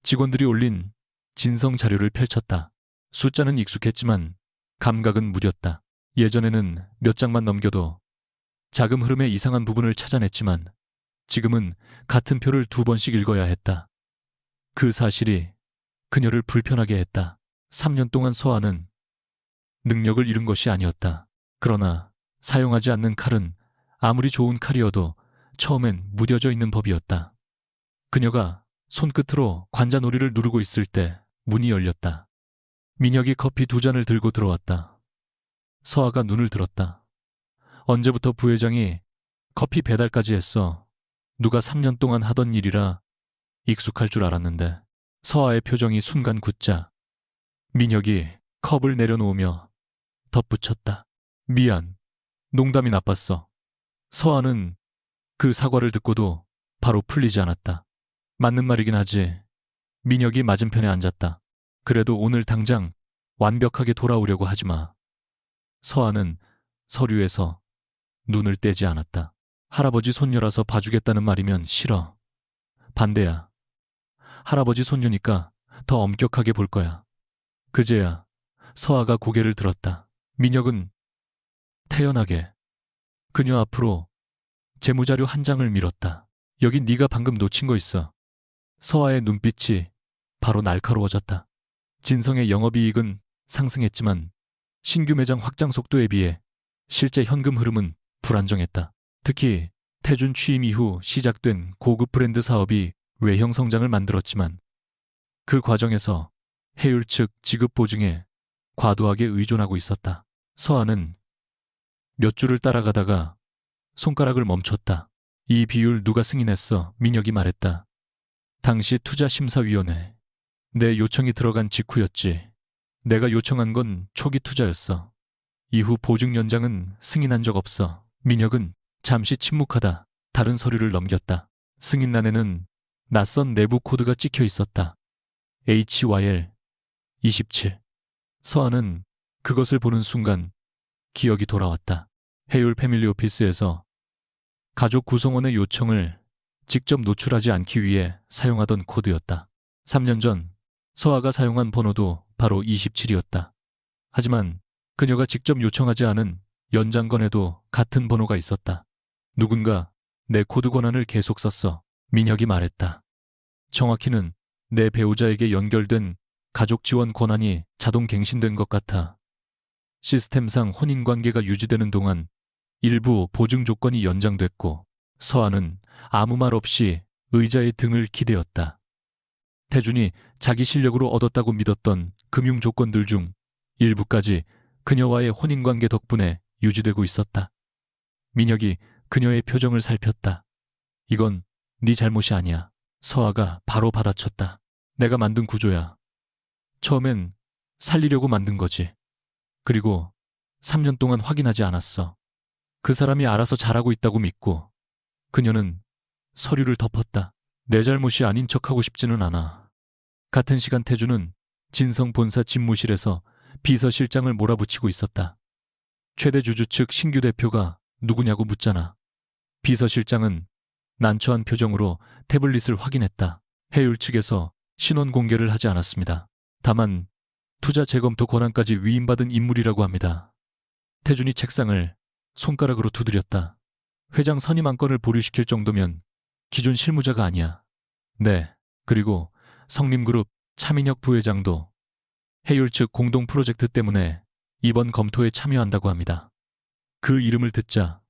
직원들이 올린 진성 자료를 펼쳤다. 숫자는 익숙했지만 감각은 무렸다. 예전에는 몇 장만 넘겨도 자금 흐름의 이상한 부분을 찾아냈지만 지금은 같은 표를 2번씩 읽어야 했다. 그 사실이 그녀를 불편하게 했다. 3년 동안 서아는 능력을 잃은 것이 아니었다. 그러나 사용하지 않는 칼은 아무리 좋은 칼이어도 처음엔 무뎌져 있는 법이었다. 그녀가 손끝으로 관자놀이를 누르고 있을 때 문이 열렸다. 민혁이 커피 2잔을 들고 들어왔다. 서아가 눈을 들었다. 언제부터 부회장이 커피 배달까지 했어. 누가 3년 동안 하던 일이라 익숙할 줄 알았는데. 서아의 표정이 순간 굳자 민혁이 컵을 내려놓으며 덧붙였다. 미안. 농담이 나빴어. 서아는 그 사과를 듣고도 바로 풀리지 않았다. 맞는 말이긴 하지. 민혁이 맞은편에 앉았다. 그래도 오늘 당장 완벽하게 돌아오려고 하지 마. 서아는 서류에서 눈을 떼지 않았다. 할아버지 손녀라서 봐주겠다는 말이면 싫어. 반대야. 할아버지 손녀니까 더 엄격하게 볼 거야. 그제야 서아가 고개를 들었다. 민혁은 태연하게 그녀 앞으로 재무자료 한 장을 밀었다. 여기 네가 방금 놓친 거 있어. 서아의 눈빛이 바로 날카로워졌다. 진성의 영업이익은 상승했지만 신규 매장 확장 속도에 비해 실제 현금 흐름은 불안정했다. 특히 태준 취임 이후 시작된 고급 브랜드 사업이 외형 성장을 만들었지만 그 과정에서 해율 측 지급 보증에 과도하게 의존하고 있었다. 서아는 몇 줄을 따라가다가 손가락을 멈췄다. 이 비율 누가 승인했어? 민혁이 말했다. 당시 투자심사위원회. 내 요청이 들어간 직후였지. 내가 요청한 건 초기 투자였어. 이후 보증 연장은 승인한 적 없어. 민혁은 잠시 침묵하다 다른 서류를 넘겼다. 승인란에는 낯선 내부 코드가 찍혀 있었다. HYL 27. 서아는 그것을 보는 순간 기억이 돌아왔다. 해율 패밀리 오피스에서 가족 구성원의 요청을 직접 노출하지 않기 위해 사용하던 코드였다. 3년 전 서아가 사용한 번호도 바로 27이었다. 하지만 그녀가 직접 요청하지 않은 연장건에도 같은 번호가 있었다. 누군가 내 코드 권한을 계속 썼어. 민혁이 말했다. 정확히는 내 배우자에게 연결된 가족 지원 권한이 자동 갱신된 것 같아. 시스템상 혼인관계가 유지되는 동안 일부 보증 조건이 연장됐고 서아는 아무 말 없이 의자의 등을 기대었다. 태준이 자기 실력으로 얻었다고 믿었던 금융 조건들 중 일부까지 그녀와의 혼인관계 덕분에 유지되고 있었다. 민혁이 그녀의 표정을 살폈다. 이건 네 잘못이 아니야. 서아가 바로 받아쳤다. 내가 만든 구조야. 처음엔 살리려고 만든 거지. 그리고 3년 동안 확인하지 않았어. 그 사람이 알아서 잘하고 있다고 믿고 그녀는 서류를 덮었다. 내 잘못이 아닌 척하고 싶지는 않아. 같은 시간 태주는 진성 본사 집무실에서 비서실장을 몰아붙이고 있었다. 최대 주주 측 신규 대표가 누구냐고 묻잖아. 비서실장은 난처한 표정으로 태블릿을 확인했다. 해율 측에서 신원 공개를 하지 않았습니다. 다만 투자 재검토 권한까지 위임받은 인물이라고 합니다. 태준이 책상을 손가락으로 두드렸다. 회장 선임 안건을 보류시킬 정도면 기존 실무자가 아니야. 네, 그리고 성림그룹 차민혁 부회장도 해율 측 공동 프로젝트 때문에 이번 검토에 참여한다고 합니다. 그 이름을 듣자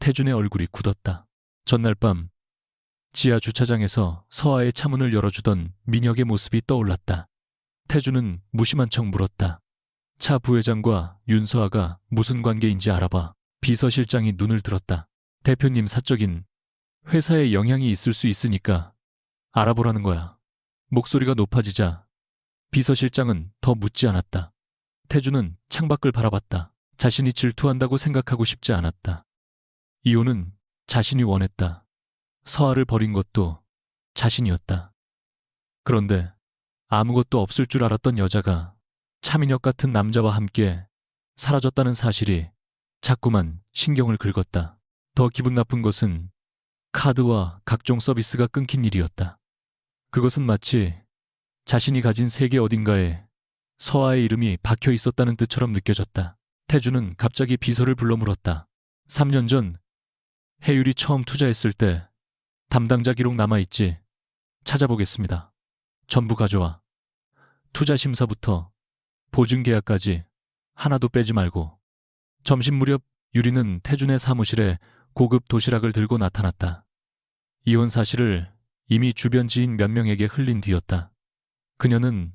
태준의 얼굴이 굳었다. 전날 밤 지하 주차장에서 서하의 차문을 열어주던 민혁의 모습이 떠올랐다. 태준은 무심한 척 물었다. 차 부회장과 윤서아가 무슨 관계인지 알아봐. 비서실장이 눈을 들었다. 대표님 사적인 회사에 영향이 있을 수 있으니까 알아보라는 거야. 목소리가 높아지자 비서실장은 더 묻지 않았다. 태준은 창밖을 바라봤다. 자신이 질투한다고 생각하고 싶지 않았다. 이혼은 자신이 원했다. 서아를 버린 것도 자신이었다. 그런데 아무것도 없을 줄 알았던 여자가 차민혁 같은 남자와 함께 사라졌다는 사실이 자꾸만 신경을 긁었다. 더 기분 나쁜 것은 카드와 각종 서비스가 끊긴 일이었다. 그것은 마치 자신이 가진 세계 어딘가에 서아의 이름이 박혀 있었다는 뜻처럼 느껴졌다. 태주는 갑자기 비서를 불러 물었다. 3년 전 해율이 처음 투자했을 때 담당자 기록 남아있지? 찾아보겠습니다. 전부 가져와. 투자 심사부터 보증계약까지 하나도 빼지 말고. 점심 무렵 유리는 태준의 사무실에 고급 도시락을 들고 나타났다. 이혼 사실을 이미 주변 지인 몇 명에게 흘린 뒤였다. 그녀는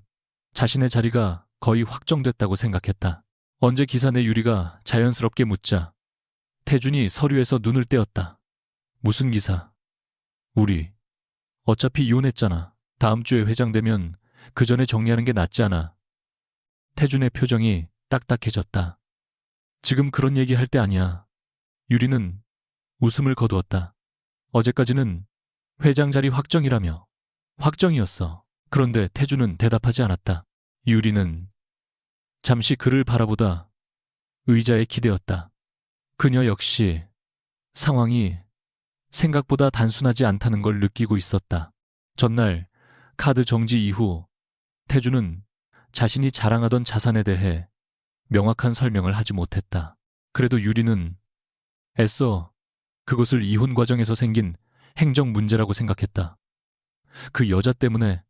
자신의 자리가 거의 확정됐다고 생각했다. 언제 기사 내 유리가 자연스럽게 묻자 태준이 서류에서 눈을 떼었다. 무슨 기사? 우리 어차피 이혼했잖아. 다음 주에 회장 되면 그 전에 정리하는 게 낫지 않아. 태준의 표정이 딱딱해졌다. 지금 그런 얘기할 때 아니야. 유리는 웃음을 거두었다. 어제까지는 회장 자리 확정이라며. 확정이었어. 그런데 태준은 대답하지 않았다. 유리는 잠시 그를 바라보다 의자에 기대었다. 그녀 역시 상황이 생각보다 단순하지 않다는 걸 느끼고 있었다. 전날 카드 정지 이후 태준은 자신이 자랑하던 자산에 대해 명확한 설명을 하지 못했다. 그래도 유리는 애써 그것을 이혼 과정에서 생긴 행정 문제라고 생각했다. 그 여자 때문에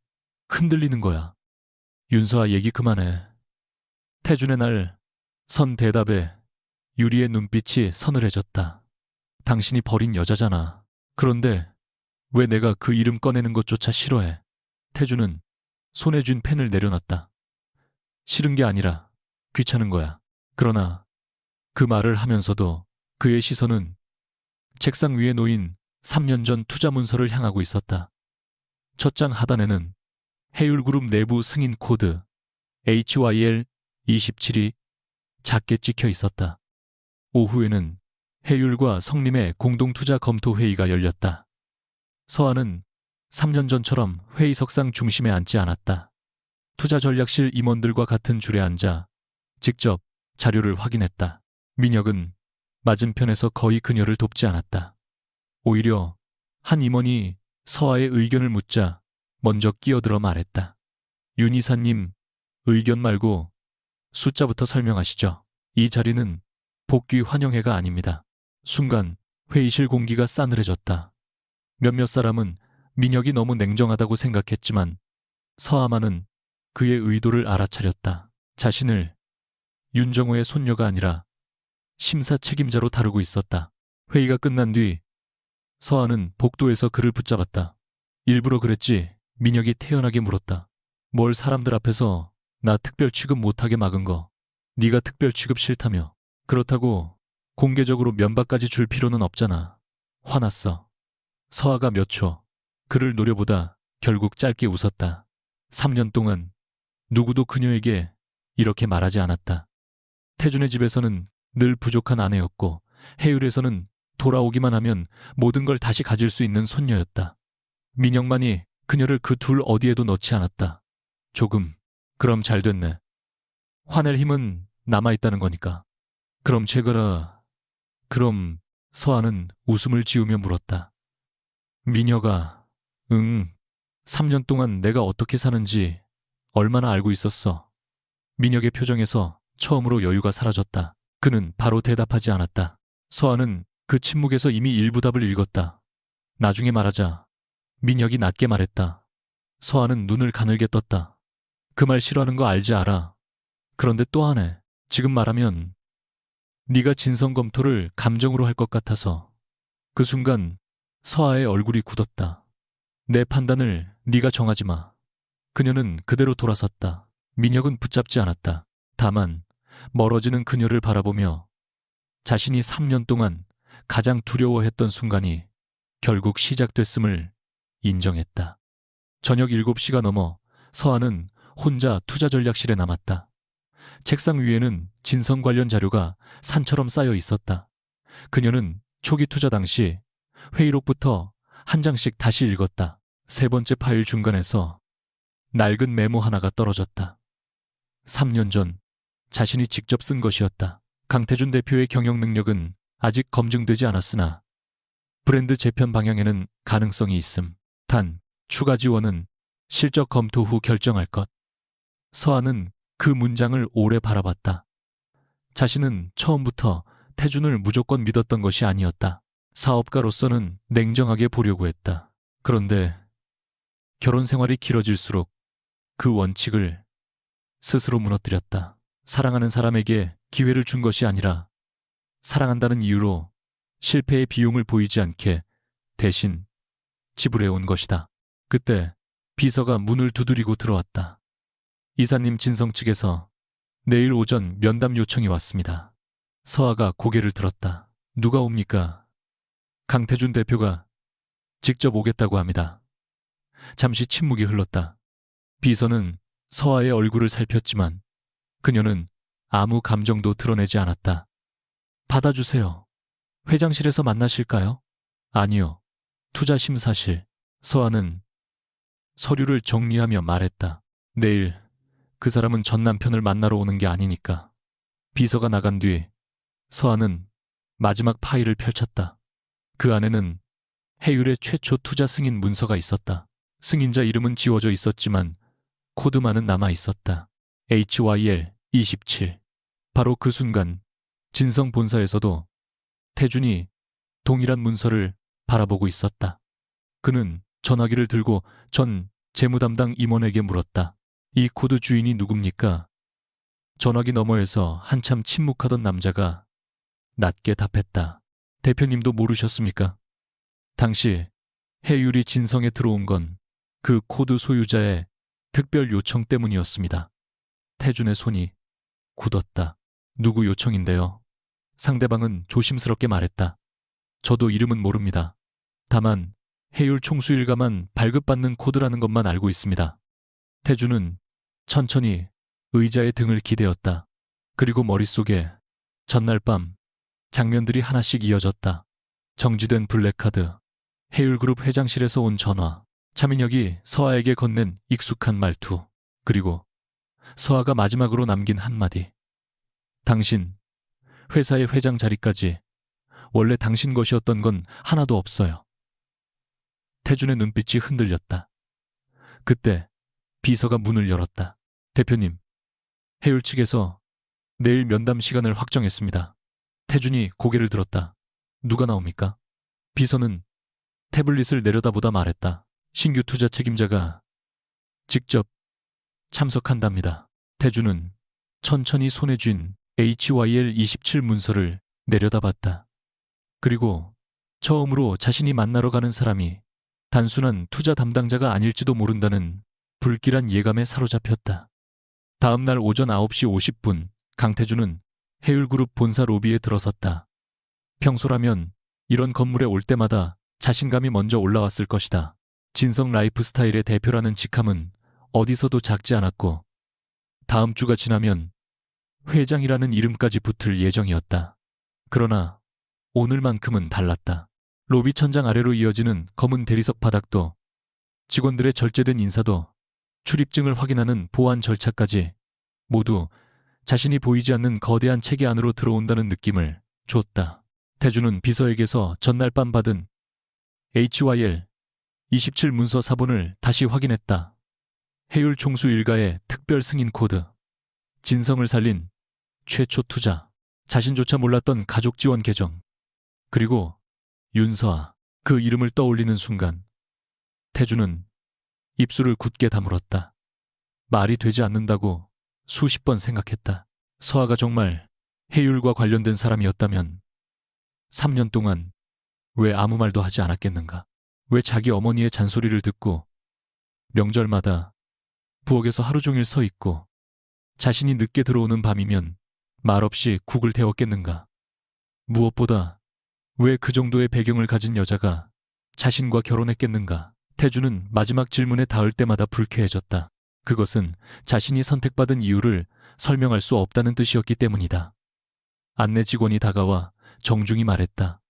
흔들리는 거야. 윤서아 얘기 그만해. 태준의 날 선 대답에 유리의 눈빛이 서늘해졌다. 당신이 버린 여자잖아. 그런데 왜 내가 그 이름 꺼내는 것조차 싫어해? 태준은 손에 쥔 펜을 내려놨다. 싫은 게 아니라 귀찮은 거야. 그러나 그 말을 하면서도 그의 시선은 책상 위에 놓인 3년 전 투자 문서를 향하고 있었다. 첫 장 하단에는 해율그룹 내부 승인 코드 HYL27이 작게 찍혀 있었다. 오후에는 해율과 성림의 공동투자 검토 회의가 열렸다. 서아는 3년 전처럼 회의석상 중심에 앉지 않았다. 투자 전략실 임원들과 같은 줄에 앉아 직접 자료를 확인했다. 민혁은 맞은편에서 거의 그녀를 돕지 않았다. 오히려 한 임원이 서아의 의견을 묻자 먼저 끼어들어 말했다. 윤 이사님, 의견 말고 숫자부터 설명하시죠. 이 자리는 복귀 환영회가 아닙니다. 순간 회의실 공기가 싸늘해졌다. 몇몇 사람은 민혁이 너무 냉정하다고 생각했지만 서아만은 그의 의도를 알아차렸다. 자신을 윤정호의 손녀가 아니라 심사 책임자로 다루고 있었다. 회의가 끝난 뒤 서아는 복도에서 그를 붙잡았다. 일부러 그랬지? 민혁이 태연하게 물었다. 뭘 사람들 앞에서 나 특별 취급 못하게 막은 거. 네가 특별 취급 싫다며. 그렇다고 공개적으로 면박까지 줄 필요는 없잖아. 화났어. 서아가 몇 초 그를 노려보다 결국 짧게 웃었다. 3년 동안 누구도 그녀에게 이렇게 말하지 않았다. 태준의 집에서는 늘 부족한 아내였고 해율에서는 돌아오기만 하면 모든 걸 다시 가질 수 있는 손녀였다. 민영만이 그녀를 그 둘 어디에도 넣지 않았다. 조금, 그럼 잘 됐네. 화낼 힘은 남아있다는 거니까. 그럼 제거라. 그럼 서아는 웃음을 지으며 물었다. 미녀가, 3년 동안 내가 어떻게 사는지 얼마나 알고 있었어. 민혁의 표정에서 처음으로 여유가 사라졌다. 그는 바로 대답하지 않았다. 서아는 그 침묵에서 이미 일부 답을 읽었다. 나중에 말하자. 민혁이 낮게 말했다. 서아는 눈을 가늘게 떴다. 그 말 싫어하는 거 알지 알아. 그런데 또 하네. 지금 말하면 네가 진성 검토를 감정으로 할 것 같아서. 그 순간 서아의 얼굴이 굳었다. 내 판단을 네가 정하지 마. 그녀는 그대로 돌아섰다. 민혁은 붙잡지 않았다. 다만 멀어지는 그녀를 바라보며 자신이 3년 동안 가장 두려워했던 순간이 결국 시작됐음을 인정했다. 저녁 7시가 넘어 서아는 혼자 투자전략실에 남았다. 책상 위에는 진성 관련 자료가 산처럼 쌓여 있었다. 그녀는 초기 투자 당시 회의록부터 한 장씩 다시 읽었다. 세 번째 파일 중간에서 낡은 메모 하나가 떨어졌다. 3년 전 자신이 직접 쓴 것이었다. 강태준 대표의 경영 능력은 아직 검증되지 않았으나 브랜드 재편 방향에는 가능성이 있음. 단, 추가 지원은 실적 검토 후 결정할 것. 서아는 그 문장을 오래 바라봤다. 자신은 처음부터 태준을 무조건 믿었던 것이 아니었다. 사업가로서는 냉정하게 보려고 했다. 그런데 결혼 생활이 길어질수록 그 원칙을 스스로 무너뜨렸다. 사랑하는 사람에게 기회를 준 것이 아니라 사랑한다는 이유로 실패의 비용을 보이지 않게 대신 지불해온 것이다. 그때 비서가 문을 두드리고 들어왔다. 이사님 진성 측에서 내일 오전 면담 요청이 왔습니다. 서아가 고개를 들었다. 누가 옵니까? 강태준 대표가 직접 오겠다고 합니다. 잠시 침묵이 흘렀다. 비서는 서아의 얼굴을 살폈지만 그녀는 아무 감정도 드러내지 않았다. 받아주세요. 회장실에서 만나실까요? 아니요. 투자심사실. 서아는 서류를 정리하며 말했다. 내일 그 사람은 전 남편을 만나러 오는 게 아니니까. 비서가 나간 뒤 서아는 마지막 파일을 펼쳤다. 그 안에는 해율의 최초 투자 승인 문서가 있었다. 승인자 이름은 지워져 있었지만 코드만은 남아 있었다. HYL 27. 바로 그 순간 진성 본사에서도 태준이 동일한 문서를 바라보고 있었다. 그는 전화기를 들고 전 재무담당 임원에게 물었다. 이 코드 주인이 누굽니까? 전화기 너머에서 한참 침묵하던 남자가 낮게 답했다. 대표님도 모르셨습니까? 당시 해율이 진성에 들어온 건 그 코드 소유자의 특별 요청 때문이었습니다. 태준의 손이 굳었다. 누구 요청인데요? 상대방은 조심스럽게 말했다. 저도 이름은 모릅니다. 다만 해율 총수일가만 발급받는 코드라는 것만 알고 있습니다. 태준은 천천히 의자의 등을 기대었다. 그리고 머릿속에 전날 밤 장면들이 하나씩 이어졌다. 정지된 블랙카드, 해율그룹 회장실에서 온 전화, 차민혁이 서아에게 건넨 익숙한 말투, 그리고 서아가 마지막으로 남긴 한마디. 당신, 회사의 회장 자리까지 원래 당신 것이었던 건 하나도 없어요. 태준의 눈빛이 흔들렸다. 그때 비서가 문을 열었다. 대표님, 해율 측에서 내일 면담 시간을 확정했습니다. 태준이 고개를 들었다. 누가 나옵니까? 비서는 태블릿을 내려다보다 말했다. 신규 투자 책임자가 직접 참석한답니다. 태준은 천천히 손에 쥔 HYL 27 문서를 내려다봤다. 그리고 처음으로 자신이 만나러 가는 사람이 단순한 투자 담당자가 아닐지도 모른다는 불길한 예감에 사로잡혔다. 다음 날 오전 9시 50분 강태준은 해율그룹 본사 로비에 들어섰다. 평소라면 이런 건물에 올 때마다 자신감이 먼저 올라왔을 것이다. 진성 라이프스타일의 대표라는 직함은 어디서도 작지 않았고 다음 주가 지나면 회장이라는 이름까지 붙을 예정이었다. 그러나 오늘만큼은 달랐다. 로비 천장 아래로 이어지는 검은 대리석 바닥도 직원들의 절제된 인사도 출입증을 확인하는 보안 절차까지 모두 자신이 보이지 않는 거대한 체계 안으로 들어온다는 느낌을 줬다. 태주는 비서에게서 전날 밤 받은 HYL 27 문서 사본을 다시 확인했다. 해율 총수 일가의 특별 승인 코드, 진성을 살린 최초 투자, 자신조차 몰랐던 가족 지원 계정, 그리고 윤서아, 그 이름을 떠올리는 순간 태주는 입술을 굳게 다물었다. 말이 되지 않는다고 수십 번 생각했다. 서아가 정말 해율과 관련된 사람이었다면 3년 동안 왜 아무 말도 하지 않았겠는가? 왜 자기 어머니의 잔소리를 듣고 명절마다 부엌에서 하루 종일 서 있고 자신이 늦게 들어오는 밤이면 말없이 국을 데웠겠는가? 무엇보다 왜 그 정도의 배경을 가진 여자가 자신과 결혼했겠는가? 태주는 마지막 질문에 닿을 때마다 불쾌해졌다. 그것은 자신이 선택받은 이유를 설명할 수 없다는 뜻이었기 때문이다. 안내 직원이 다가와 정중히 말했다.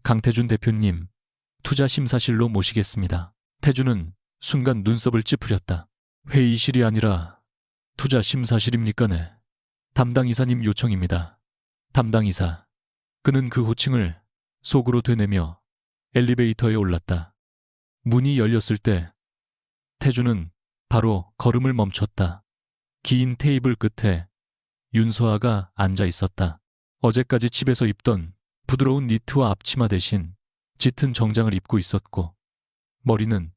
강태준 대표님, 투자심사실로 모시겠습니다. 태주는 순간 눈썹을 찌푸렸다. 회의실이 아니라 투자심사실입니까네. 담당 이사님 요청입니다. 담당 이사. 그는 그 호칭을 속으로 되뇌며 엘리베이터에 올랐다. 문이 열렸을 때 태주는 바로 걸음을 멈췄다. 긴 테이블 끝에 윤서아가 앉아 있었다. 어제까지 집에서 입던 부드러운 니트와 앞치마 대신 짙은 정장을 입고 있었고 머리는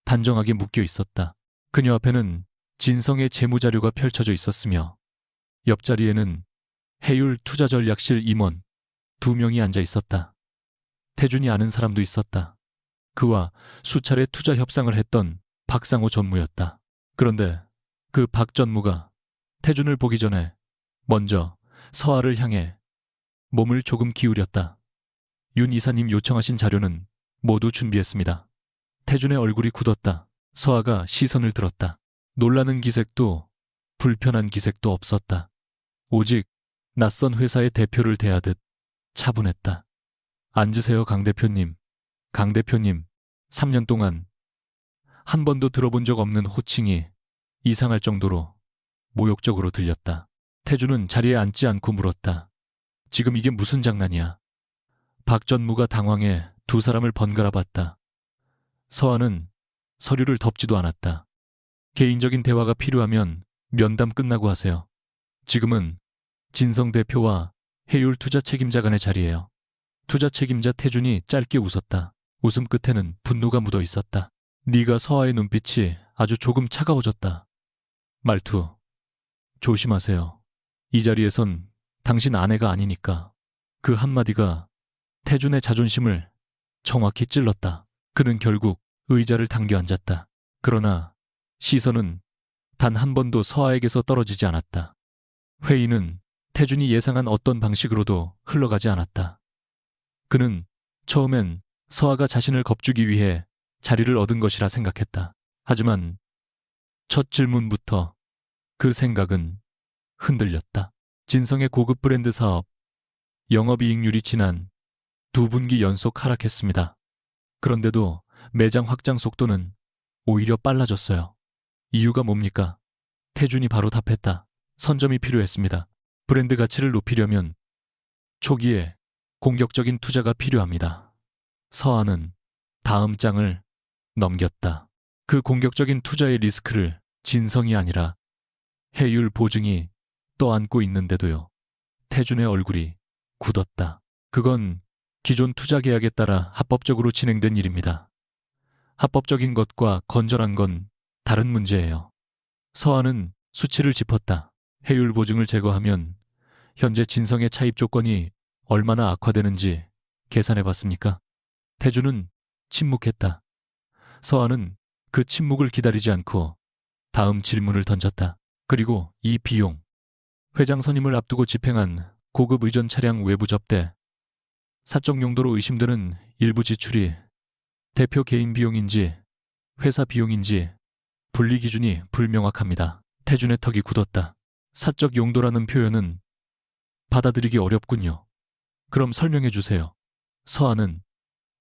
단정하게 묶여 있었다. 그녀 앞에는 진성의 재무자료가 펼쳐져 있었으며 옆자리에는 해율 투자전략실 임원 2명이 앉아 있었다. 태준이 아는 사람도 있었다. 그와 수차례 투자 협상을 했던 박상호 전무였다. 그런데 그 박 전무가 태준을 보기 전에 먼저 서아를 향해 몸을 조금 기울였다. 윤 이사님 요청하신 자료는 모두 준비했습니다. 태준의 얼굴이 굳었다. 서아가 시선을 들었다. 놀라는 기색도 불편한 기색도 없었다. 오직 낯선 회사의 대표를 대하듯 차분했다. 앉으세요, 강 대표님. 강 대표님, 3년 동안 한 번도 들어본 적 없는 호칭이 이상할 정도로 모욕적으로 들렸다. 태주는 자리에 앉지 않고 물었다. 지금 이게 무슨 장난이야? 박 전무가 당황해 두 사람을 번갈아 봤다. 서아는 서류를 덮지도 않았다. 개인적인 대화가 필요하면 면담 끝나고 하세요. 지금은 진성 대표와 해율 투자 책임자 간의 자리예요. 투자 책임자 태준이 짧게 웃었다. 웃음 끝에는 분노가 묻어 있었다. 네가 서아의 눈빛이 아주 조금 차가워졌다. 말투, 조심하세요. 이 자리에선 당신 아내가 아니니까. 그 한마디가 태준의 자존심을 정확히 찔렀다. 그는 결국 의자를 당겨 앉았다. 그러나 시선은 단 한 번도 서아에게서 떨어지지 않았다. 회의는 태준이 예상한 어떤 방식으로도 흘러가지 않았다. 그는 처음엔 서아가 자신을 겁주기 위해 자리를 얻은 것이라 생각했다. 하지만 첫 질문부터 그 생각은 흔들렸다. 진성의 고급 브랜드 사업, 영업이익률이 지난 2분기 연속 하락했습니다. 그런데도 매장 확장 속도는 오히려 빨라졌어요. 이유가 뭡니까? 태준이 바로 답했다. 선점이 필요했습니다. 브랜드 가치를 높이려면 초기에 공격적인 투자가 필요합니다. 서아는 다음 장을 넘겼다. 그 공격적인 투자의 리스크를 진성이 아니라 해율 보증이 떠안고 있는데도요. 태준의 얼굴이 굳었다. 그건 기존 투자 계약에 따라 합법적으로 진행된 일입니다. 합법적인 것과 건전한 건 다른 문제예요. 서아는 수치를 짚었다. 해율 보증을 제거하면 현재 진성의 차입 조건이 얼마나 악화되는지 계산해 봤습니까? 태준은 침묵했다. 서아는 그 침묵을 기다리지 않고 다음 질문을 던졌다. 그리고 이 비용, 회장 선임을 앞두고 집행한 고급 의전 차량 외부 접대, 사적 용도로 의심되는 일부 지출이 대표 개인 비용인지 회사 비용인지 분리 기준이 불명확합니다. 태준의 턱이 굳었다. 사적 용도라는 표현은 받아들이기 어렵군요. 그럼 설명해 주세요. 서아는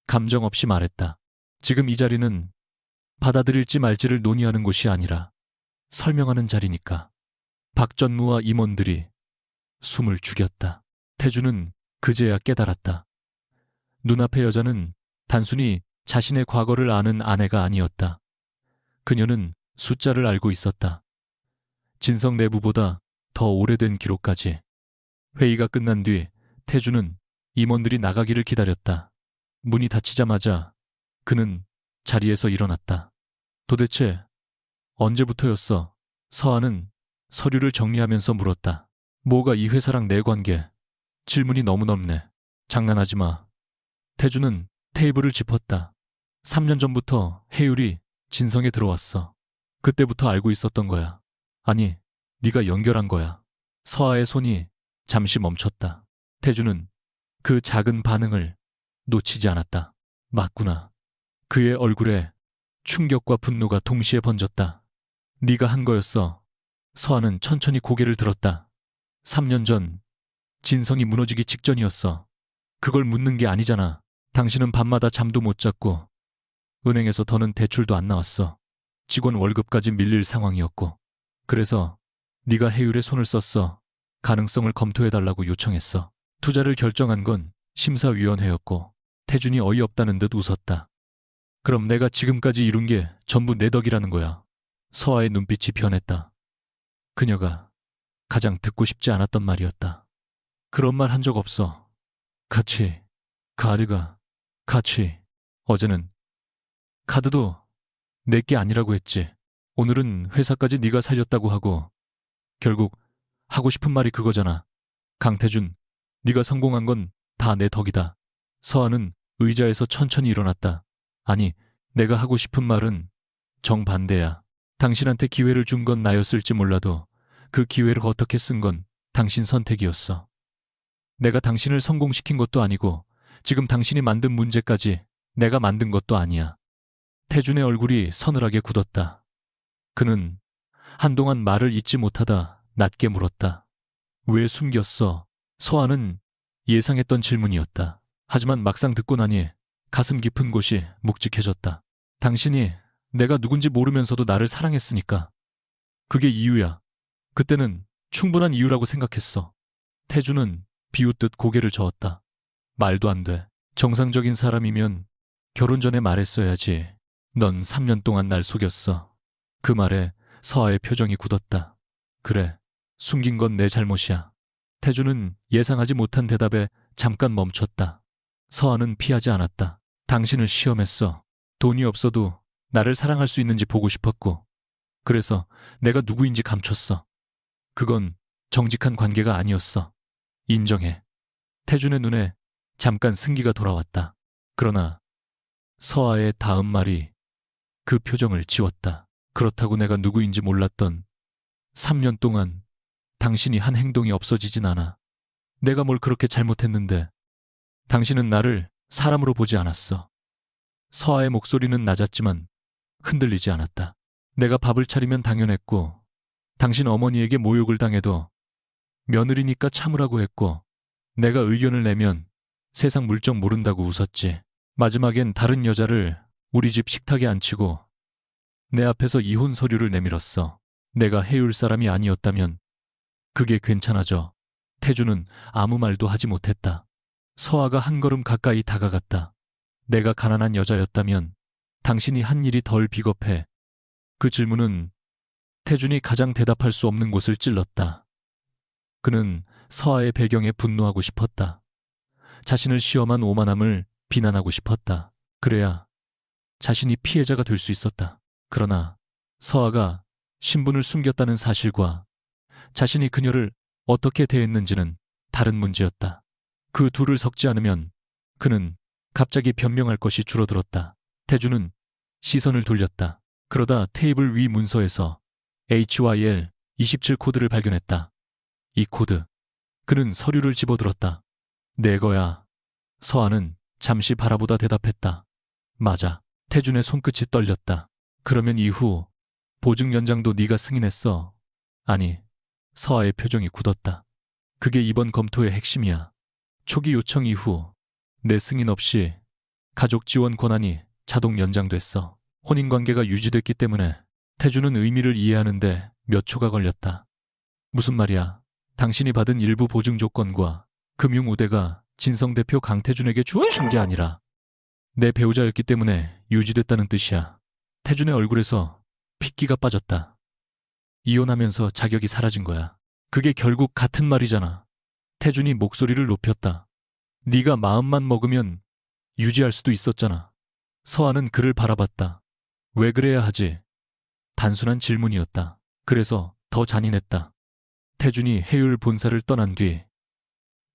감정 없이 말했다. 지금 이 자리는 받아들일지 말지를 논의하는 곳이 아니라 설명하는 자리니까. 박전무와 임원들이 숨을 죽였다. 태준은 그제야 깨달았다. 눈앞의 여자는 단순히 자신의 과거를 아는 아내가 아니었다. 그녀는 숫자를 알고 있었다. 진성 내부보다 더 오래된 기록까지. 회의가 끝난 뒤 태준은 임원들이 나가기를 기다렸다. 문이 닫히자마자 그는 자리에서 일어났다. 도대체 언제부터였어? 서아는 서류를 정리하면서 물었다. 뭐가 이 회사랑 내 관계? 질문이 너무 넓네. 장난하지 마. 태준은 테이블을 짚었다. 3년 전부터 해율이 진성에 들어왔어. 그때부터 알고 있었던 거야. 아니, 네가 연결한 거야. 서아의 손이 잠시 멈췄다. 태준은 그 작은 반응을 놓치지 않았다. 맞구나. 그의 얼굴에 충격과 분노가 동시에 번졌다. 네가 한 거였어. 서아는 천천히 고개를 들었다. 3년 전 진성이 무너지기 직전이었어. 그걸 묻는 게 아니잖아. 당신은 밤마다 잠도 못 잤고 은행에서 더는 대출도 안 나왔어. 직원 월급까지 밀릴 상황이었고. 그래서 네가 해율에 손을 썼어. 가능성을 검토해달라고 요청했어. 투자를 결정한 건 심사위원회였고. 태준이 어이없다는 듯 웃었다. 그럼 내가 지금까지 이룬 게 전부 내 덕이라는 거야. 서아의 눈빛이 변했다. 그녀가 가장 듣고 싶지 않았던 말이었다. 그런 말 한 적 없어. 같이, 가르가, 같이. 어제는 카드도 내게 아니라고 했지. 오늘은 회사까지 네가 살렸다고 하고 결국 하고 싶은 말이 그거잖아. 강태준, 네가 성공한 건 다 내 덕이다. 서아는 의자에서 천천히 일어났다. 아니, 내가 하고 싶은 말은 정반대야. 당신한테 기회를 준 건 나였을지 몰라도 그 기회를 어떻게 쓴 건 당신 선택이었어. 내가 당신을 성공시킨 것도 아니고 지금 당신이 만든 문제까지 내가 만든 것도 아니야. 태준의 얼굴이 서늘하게 굳었다. 그는 한동안 말을 잇지 못하다 낮게 물었다. 왜 숨겼어? 서아는 예상했던 질문이었다. 하지만 막상 듣고 나니 가슴 깊은 곳이 묵직해졌다. 당신이 내가 누군지 모르면서도 나를 사랑했으니까. 그게 이유야. 그때는 충분한 이유라고 생각했어. 태준은 비웃듯 고개를 저었다. 말도 안 돼. 정상적인 사람이면 결혼 전에 말했어야지. 넌 3년 동안 날 속였어. 그 말에 서아의 표정이 굳었다. 그래, 숨긴 건 내 잘못이야. 태준은 예상하지 못한 대답에 잠깐 멈췄다. 서아는 피하지 않았다. 당신을 시험했어. 돈이 없어도 나를 사랑할 수 있는지 보고 싶었고, 그래서 내가 누구인지 감췄어. 그건 정직한 관계가 아니었어. 인정해. 태준의 눈에 잠깐 승기가 돌아왔다. 그러나 서아의 다음 말이 그 표정을 지웠다. 그렇다고 내가 누구인지 몰랐던 3년 동안 당신이 한 행동이 없어지진 않아. 내가 뭘 그렇게 잘못했는데 당신은 나를 사람으로 보지 않았어. 서아의 목소리는 낮았지만 흔들리지 않았다. 내가 밥을 차리면 당연했고 당신 어머니에게 모욕을 당해도 며느리니까 참으라고 했고 내가 의견을 내면 세상 물정 모른다고 웃었지. 마지막엔 다른 여자를 우리 집 식탁에 앉히고 내 앞에서 이혼 서류를 내밀었어. 내가 해울 사람이 아니었다면 그게 괜찮아져. 태준은 아무 말도 하지 못했다. 서아가 한 걸음 가까이 다가갔다. 내가 가난한 여자였다면 당신이 한 일이 덜 비겁해. 그 질문은 태준이 가장 대답할 수 없는 곳을 찔렀다. 그는 서아의 배경에 분노하고 싶었다. 자신을 시험한 오만함을 비난하고 싶었다. 그래야 자신이 피해자가 될 수 있었다. 그러나 서아가 신분을 숨겼다는 사실과 자신이 그녀를 어떻게 대했는지는 다른 문제였다. 그 둘을 섞지 않으면 그는 갑자기 변명할 것이 줄어들었다. 태준은 시선을 돌렸다. 그러다 테이블 위 문서에서 HYL 27 코드를 발견했다. 이 코드. 그는 서류를 집어들었다. 내 거야. 서아는 잠시 바라보다 대답했다. 맞아. 태준의 손끝이 떨렸다. 그러면 이후 보증 연장도 네가 승인했어. 아니, 서아의 표정이 굳었다. 그게 이번 검토의 핵심이야. 초기 요청 이후 내 승인 없이 가족 지원 권한이 자동 연장됐어. 혼인관계가 유지됐기 때문에 태주는 의미를 이해하는데 몇 초가 걸렸다. 무슨 말이야? 당신이 받은 일부 보증 조건과 금융 우대가 진성 대표 강태준에게 주어진 게 아니라 내 배우자였기 때문에 유지됐다는 뜻이야. 태준의 얼굴에서 핏기가 빠졌다. 이혼하면서 자격이 사라진 거야. 그게 결국 같은 말이잖아. 태준이 목소리를 높였다. 네가 마음만 먹으면 유지할 수도 있었잖아. 서아는 그를 바라봤다. 왜 그래야 하지? 단순한 질문이었다. 그래서 더 잔인했다. 태준이 해율 본사를 떠난 뒤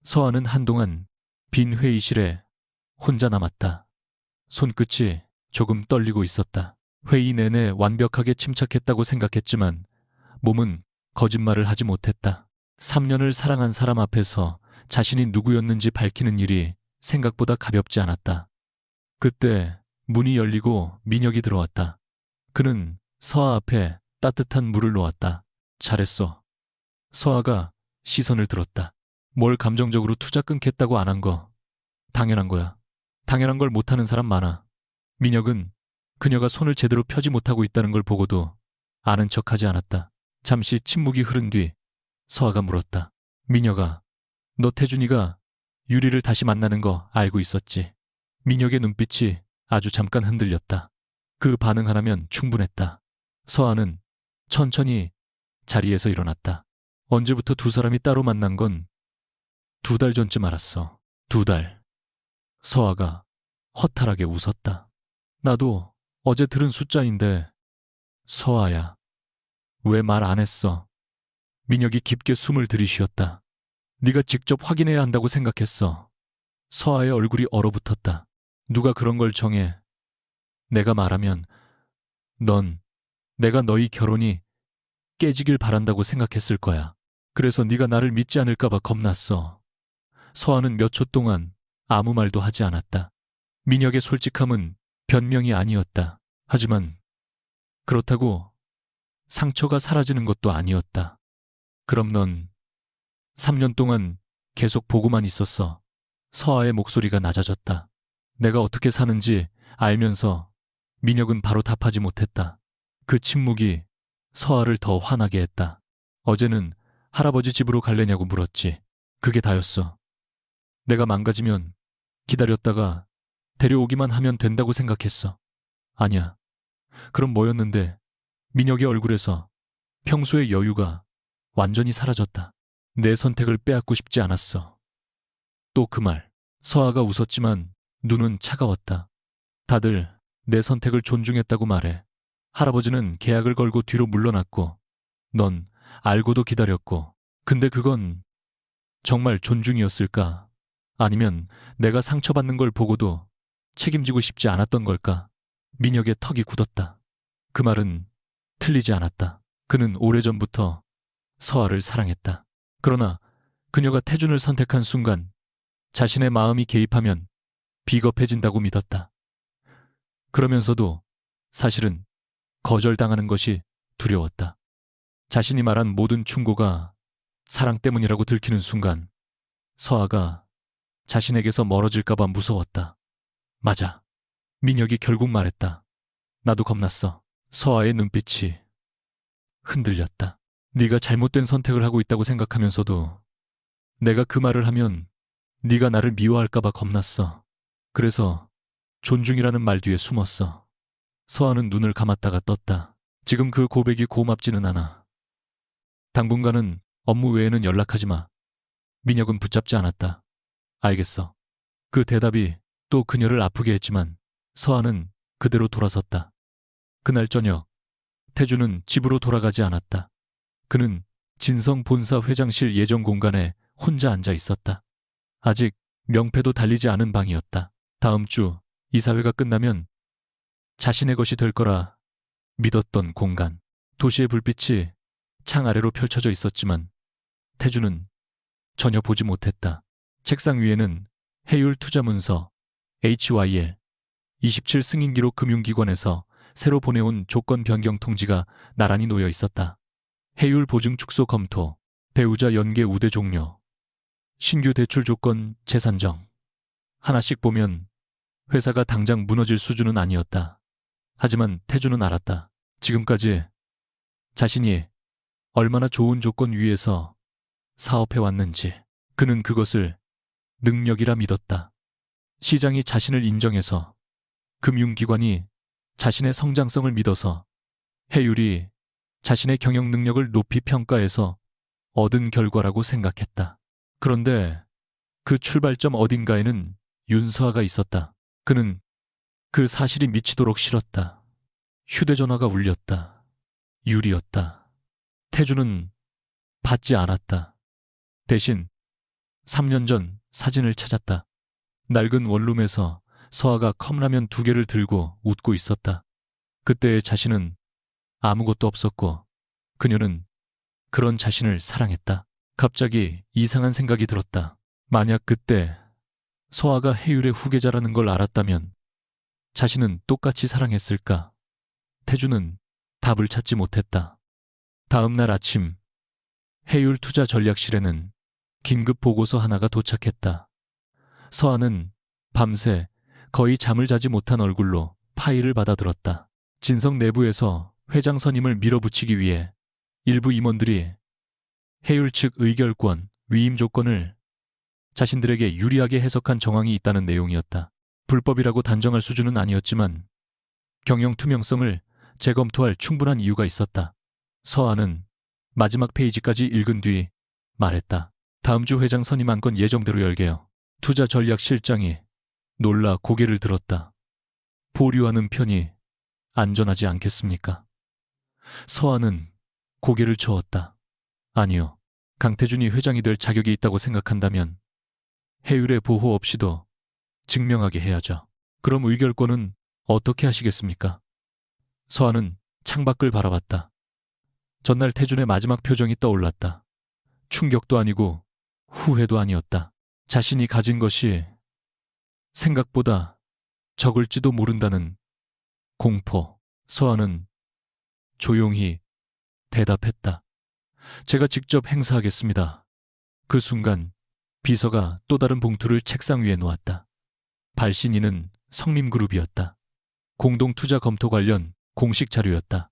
서아는 한동안 빈 회의실에 혼자 남았다. 손끝이 조금 떨리고 있었다. 회의 내내 완벽하게 침착했다고 생각했지만 몸은 거짓말을 하지 못했다. 3년을 사랑한 사람 앞에서 자신이 누구였는지 밝히는 일이 생각보다 가볍지 않았다. 그때 문이 열리고 민혁이 들어왔다. 그는 서아 앞에 따뜻한 물을 놓았다. 잘했어. 서아가 시선을 들었다. 뭘 감정적으로 투자 끊겠다고 안 한 거. 당연한 거야. 당연한 걸 못하는 사람 많아. 민혁은 그녀가 손을 제대로 펴지 못하고 있다는 걸 보고도 아는 척하지 않았다. 잠시 침묵이 흐른 뒤 서아가 물었다. 민혁아, 너 태준이가 유리를 다시 만나는 거 알고 있었지? 민혁의 눈빛이 아주 잠깐 흔들렸다. 그 반응 하나면 충분했다. 서아는 천천히 자리에서 일어났다. 언제부터 두 사람이 따로 만난 건 2달 전쯤 알았어. 2달. 서아가 허탈하게 웃었다. 나도 어제 들은 숫자인데. 서아야, 왜 말 안 했어? 민혁이 깊게 숨을 들이쉬었다. 네가 직접 확인해야 한다고 생각했어. 서아의 얼굴이 얼어붙었다. 누가 그런 걸 정해? 내가 말하면 넌 내가 너희 결혼이 깨지길 바란다고 생각했을 거야. 그래서 네가 나를 믿지 않을까 봐 겁났어. 서아는 몇 초 동안 아무 말도 하지 않았다. 민혁의 솔직함은 변명이 아니었다. 하지만 그렇다고 상처가 사라지는 것도 아니었다. 그럼 넌 3년 동안 계속 보고만 있었어. 서아의 목소리가 낮아졌다. 내가 어떻게 사는지 알면서 민혁은 바로 답하지 못했다. 그 침묵이 서아를 더 화나게 했다. 어제는 할아버지 집으로 갈래냐고 물었지. 그게 다였어. 내가 망가지면 기다렸다가 데려오기만 하면 된다고 생각했어. 아니야. 그럼 뭐였는데? 민혁의 얼굴에서 평소의 여유가 완전히 사라졌다. 내 선택을 빼앗고 싶지 않았어. 또 그 말. 서아가 웃었지만 눈은 차가웠다. 다들 내 선택을 존중했다고 말해. 할아버지는 계약을 걸고 뒤로 물러났고 넌 알고도 기다렸고. 근데 그건 정말 존중이었을까? 아니면 내가 상처받는 걸 보고도 책임지고 싶지 않았던 걸까? 민혁의 턱이 굳었다. 그 말은 틀리지 않았다. 그는 오래전부터 서아를 사랑했다. 그러나 그녀가 태준을 선택한 순간 자신의 마음이 개입하면 비겁해진다고 믿었다. 그러면서도 사실은 거절당하는 것이 두려웠다. 자신이 말한 모든 충고가 사랑 때문이라고 들키는 순간 서아가 자신에게서 멀어질까 봐 무서웠다. 맞아. 민혁이 결국 말했다. 나도 겁났어. 서아의 눈빛이 흔들렸다. 네가 잘못된 선택을 하고 있다고 생각하면서도 내가 그 말을 하면 네가 나를 미워할까 봐 겁났어. 그래서 존중이라는 말 뒤에 숨었어. 서아는 눈을 감았다가 떴다. 지금 그 고백이 고맙지는 않아. 당분간은 업무 외에는 연락하지 마. 민혁은 붙잡지 않았다. 알겠어. 그 대답이 또 그녀를 아프게 했지만 서아는 그대로 돌아섰다. 그날 저녁 태주는 집으로 돌아가지 않았다. 그는 진성 본사 회장실 예정 공간에 혼자 앉아 있었다. 아직 명패도 달리지 않은 방이었다. 다음 주 이사회가 끝나면 자신의 것이 될 거라 믿었던 공간. 도시의 불빛이 창 아래로 펼쳐져 있었지만 태주는 전혀 보지 못했다. 책상 위에는 해율 투자문서 HYL 27 승인기록 금융기관에서 새로 보내온 조건 변경 통지가 나란히 놓여 있었다. 해율 보증 축소 검토, 배우자 연계 우대 종료, 신규 대출 조건 재산정. 하나씩 보면 회사가 당장 무너질 수준은 아니었다. 하지만 태주는 알았다. 지금까지 자신이 얼마나 좋은 조건 위에서 사업해왔는지. 그는 그것을 능력이라 믿었다. 시장이 자신을 인정해서, 금융기관이 자신의 성장성을 믿어서, 해율이 자신의 경영 능력을 높이 평가해서 얻은 결과라고 생각했다. 그런데 그 출발점 어딘가에는 윤서아가 있었다. 그는 그 사실이 미치도록 싫었다. 휴대전화가 울렸다. 유리였다. 태주는 받지 않았다. 대신 3년 전 사진을 찾았다. 낡은 원룸에서 서아가 컵라면 2개를 들고 웃고 있었다. 그때의 자신은 아무것도 없었고 그녀는 그런 자신을 사랑했다. 갑자기 이상한 생각이 들었다. 만약 그때 서아가 해율의 후계자라는 걸 알았다면 자신은 똑같이 사랑했을까? 태주는 답을 찾지 못했다. 다음 날 아침, 해율 투자 전략실에는 긴급 보고서 하나가 도착했다. 서아는 밤새 거의 잠을 자지 못한 얼굴로 파일을 받아들었다. 진성 내부에서 회장 선임을 밀어붙이기 위해 일부 임원들이 해율 측 의결권, 위임 조건을 자신들에게 유리하게 해석한 정황이 있다는 내용이었다. 불법이라고 단정할 수준은 아니었지만 경영 투명성을 재검토할 충분한 이유가 있었다. 서아는 마지막 페이지까지 읽은 뒤 말했다. 다음 주 회장 선임 안건 예정대로 열게요. 투자 전략 실장이 놀라 고개를 들었다. 보류하는 편이 안전하지 않겠습니까? 서아는 고개를 저었다. 아니요. 강태준이 회장이 될 자격이 있다고 생각한다면 해율의 보호 없이도 증명하게 해야죠. 그럼 의결권은 어떻게 하시겠습니까? 서아는 창밖을 바라봤다. 전날 태준의 마지막 표정이 떠올랐다. 충격도 아니고 후회도 아니었다. 자신이 가진 것이 생각보다 적을지도 모른다는 공포. 서아는 조용히 대답했다. 제가 직접 행사하겠습니다. 그 순간 비서가 또 다른 봉투를 책상 위에 놓았다. 발신인은 성림그룹이었다. 공동투자 검토 관련 공식 자료였다.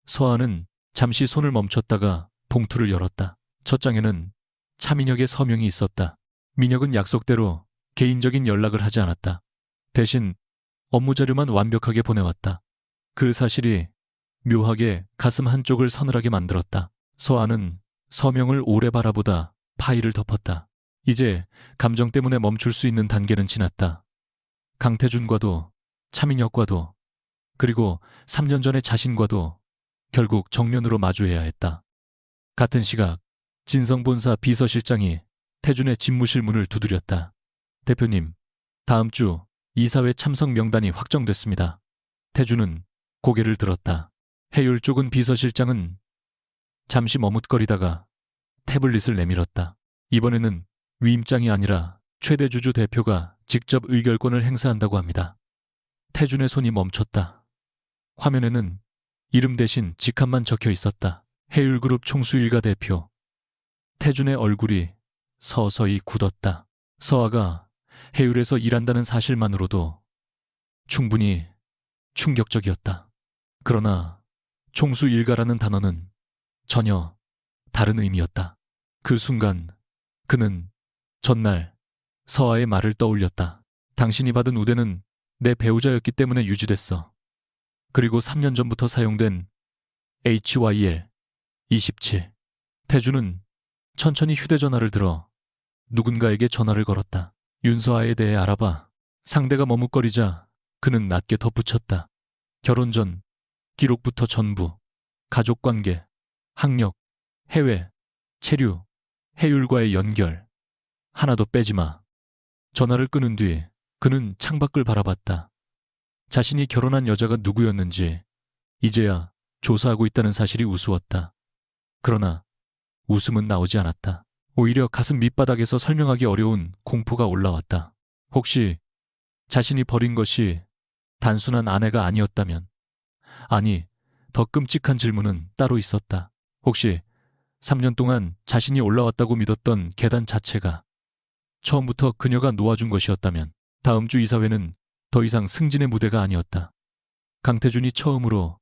서아는 잠시 손을 멈췄다가 봉투를 열었다. 첫 장에는 차민혁의 서명이 있었다. 민혁은 약속대로 개인적인 연락을 하지 않았다. 대신 업무 자료만 완벽하게 보내왔다. 그 사실이 묘하게 가슴 한쪽을 서늘하게 만들었다. 서아는 서명을 오래 바라보다 파일을 덮었다. 이제 감정 때문에 멈출 수 있는 단계는 지났다. 강태준과도 차민혁과도 그리고 3년 전의 자신과도 결국 정면으로 마주해야 했다. 같은 시각 진성본사 비서실장이 태준의 집무실 문을 두드렸다. 대표님, 다음 주 이사회 참석 명단이 확정됐습니다. 태준은 고개를 들었다. 해율 쪽은 비서실장은 잠시 머뭇거리다가 태블릿을 내밀었다. 이번에는 위임장이 아니라 최대 주주 대표가 직접 의결권을 행사한다고 합니다. 태준의 손이 멈췄다. 화면에는 이름 대신 직함만 적혀 있었다. 해율그룹 총수 일가 대표. 태준의 얼굴이 서서히 굳었다. 서아가 해율에서 일한다는 사실만으로도 충분히 충격적이었다. 그러나 총수 일가라는 단어는 전혀 다른 의미였다. 그 순간 그는 전날 서아의 말을 떠올렸다. 당신이 받은 우대는 내 배우자였기 때문에 유지됐어. 그리고 3년 전부터 사용된 HYL 27. 태준은 천천히 휴대전화를 들어 누군가에게 전화를 걸었다. 윤서아에 대해 알아봐. 상대가 머뭇거리자 그는 낮게 덧붙였다. 결혼 전, 기록부터 전부, 가족관계, 학력, 해외, 체류, 해율과의 연결. 하나도 빼지 마. 전화를 끊은 뒤 그는 창밖을 바라봤다. 자신이 결혼한 여자가 누구였는지 이제야 조사하고 있다는 사실이 우스웠다. 그러나 웃음은 나오지 않았다. 오히려 가슴 밑바닥에서 설명하기 어려운 공포가 올라왔다. 혹시 자신이 버린 것이 단순한 아내가 아니었다면, 아니, 더 끔찍한 질문은 따로 있었다. 혹시 3년 동안 자신이 올라왔다고 믿었던 계단 자체가 처음부터 그녀가 놓아준 것이었다면 다음 주 이사회는 더 이상 승진의 무대가 아니었다. 강태준이 처음으로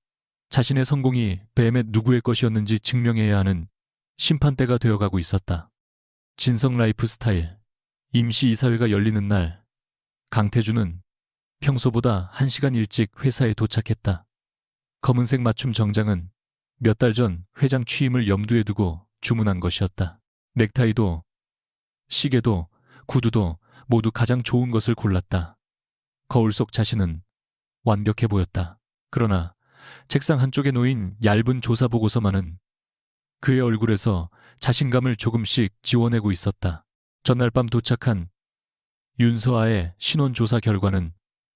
자신의 성공이 뱀의 누구의 것이었는지 증명해야 하는 심판대가 되어가고 있었다. 진성 라이프 스타일 임시 이사회가 열리는 날, 강태준은 평소보다 1시간 일찍 회사에 도착했다. 검은색 맞춤 정장은 몇 달 전 회장 취임을 염두에 두고 주문한 것이었다. 넥타이도, 시계도, 구두도 모두 가장 좋은 것을 골랐다. 거울 속 자신은 완벽해 보였다. 그러나 책상 한쪽에 놓인 얇은 조사 보고서만은 그의 얼굴에서 자신감을 조금씩 지워내고 있었다. 전날 밤 도착한 윤서아의 신원조사 결과는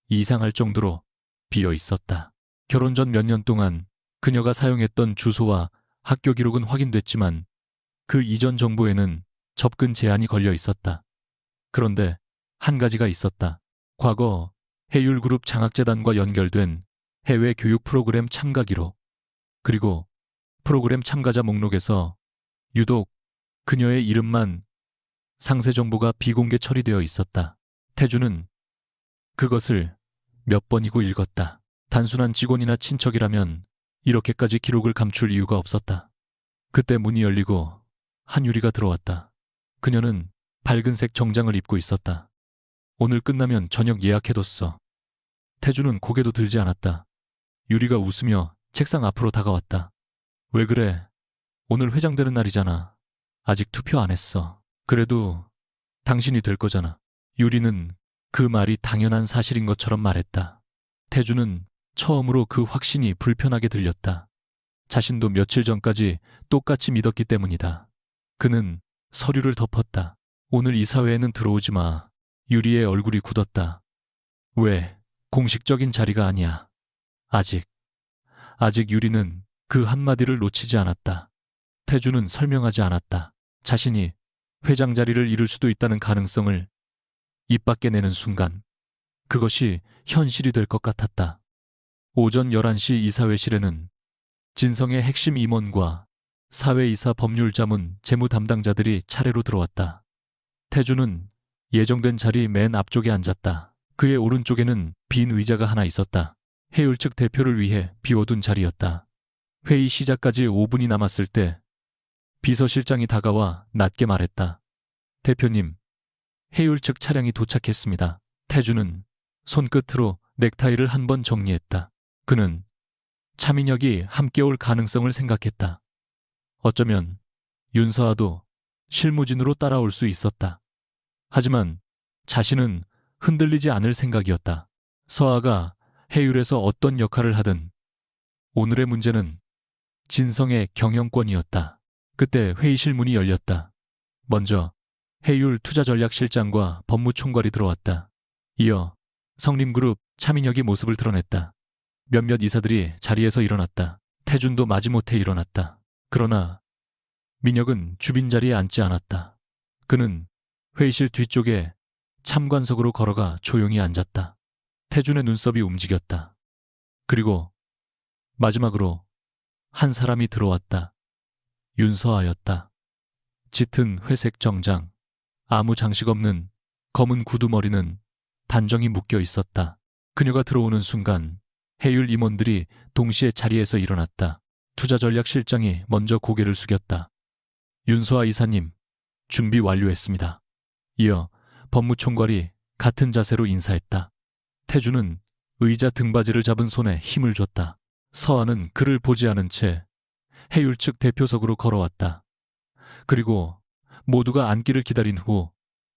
이상할 정도로 비어 있었다. 결혼 전 몇 년 동안 그녀가 사용했던 주소와 학교 기록은 확인됐지만 그 이전 정보에는 접근 제한이 걸려 있었다. 그런데 한 가지가 있었다. 과거 해율그룹 장학재단과 연결된 해외 교육 프로그램 참가 기록, 그리고 프로그램 참가자 목록에서 유독 그녀의 이름만 상세 정보가 비공개 처리되어 있었다. 태주는 그것을 몇 번이고 읽었다. 단순한 직원이나 친척이라면 이렇게까지 기록을 감출 이유가 없었다. 그때 문이 열리고 한유리가 들어왔다. 그녀는 밝은색 정장을 입고 있었다. 오늘 끝나면 저녁 예약해뒀어. 태주는 고개도 들지 않았다. 유리가 웃으며 책상 앞으로 다가왔다. 왜 그래? 오늘 회장되는 날이잖아. 아직 투표 안 했어. 그래도 당신이 될 거잖아. 유리는 그 말이 당연한 사실인 것처럼 말했다. 태주는 처음으로 그 확신이 불편하게 들렸다. 자신도 며칠 전까지 똑같이 믿었기 때문이다. 그는 서류를 덮었다. 오늘 이사회에는 들어오지 마. 유리의 얼굴이 굳었다. 왜? 공식적인 자리가 아니야. 아직 유리는 그 한마디를 놓치지 않았다. 태주는 설명하지 않았다. 자신이 회장 자리를 잃을 수도 있다는 가능성을 입 밖에 내는 순간 그것이 현실이 될 것 같았다. 오전 11시 이사회실에는 진성의 핵심 임원과 사회이사 법률자문 재무 담당자들이 차례로 들어왔다. 태주는 예정된 자리 맨 앞쪽에 앉았다. 그의 오른쪽에는 빈 의자가 하나 있었다. 해율 측 대표를 위해 비워둔 자리였다. 회의 시작까지 5분이 남았을 때 비서실장이 다가와 낮게 말했다. 대표님, 해율 측 차량이 도착했습니다. 태주는 손끝으로 넥타이를 한 번 정리했다. 그는 차민혁이 함께 올 가능성을 생각했다. 어쩌면 윤서아도 실무진으로 따라올 수 있었다. 하지만 자신은 흔들리지 않을 생각이었다. 서아가 해율에서 어떤 역할을 하든 오늘의 문제는 진성의 경영권이었다. 그때 회의실 문이 열렸다. 먼저 해율 투자전략실장과 법무총괄이 들어왔다. 이어 성림그룹 차민혁이 모습을 드러냈다. 몇몇 이사들이 자리에서 일어났다. 태준도 마지못해 일어났다. 그러나 민혁은 주빈 자리에 앉지 않았다. 그는 회의실 뒤쪽에 참관석으로 걸어가 조용히 앉았다. 태준의 눈썹이 움직였다. 그리고 마지막으로 한 사람이 들어왔다. 윤서아였다. 짙은 회색 정장, 아무 장식 없는 검은 구두머리는 단정히 묶여 있었다. 그녀가 들어오는 순간 해율 임원들이 동시에 자리에서 일어났다. 투자전략실장이 먼저 고개를 숙였다. 윤서아 이사님, 준비 완료했습니다. 이어 법무총괄이 같은 자세로 인사했다. 태주는 의자 등받이를 잡은 손에 힘을 줬다. 서아는 그를 보지 않은 채 해율 측 대표석으로 걸어왔다. 그리고 모두가 앉기를 기다린 후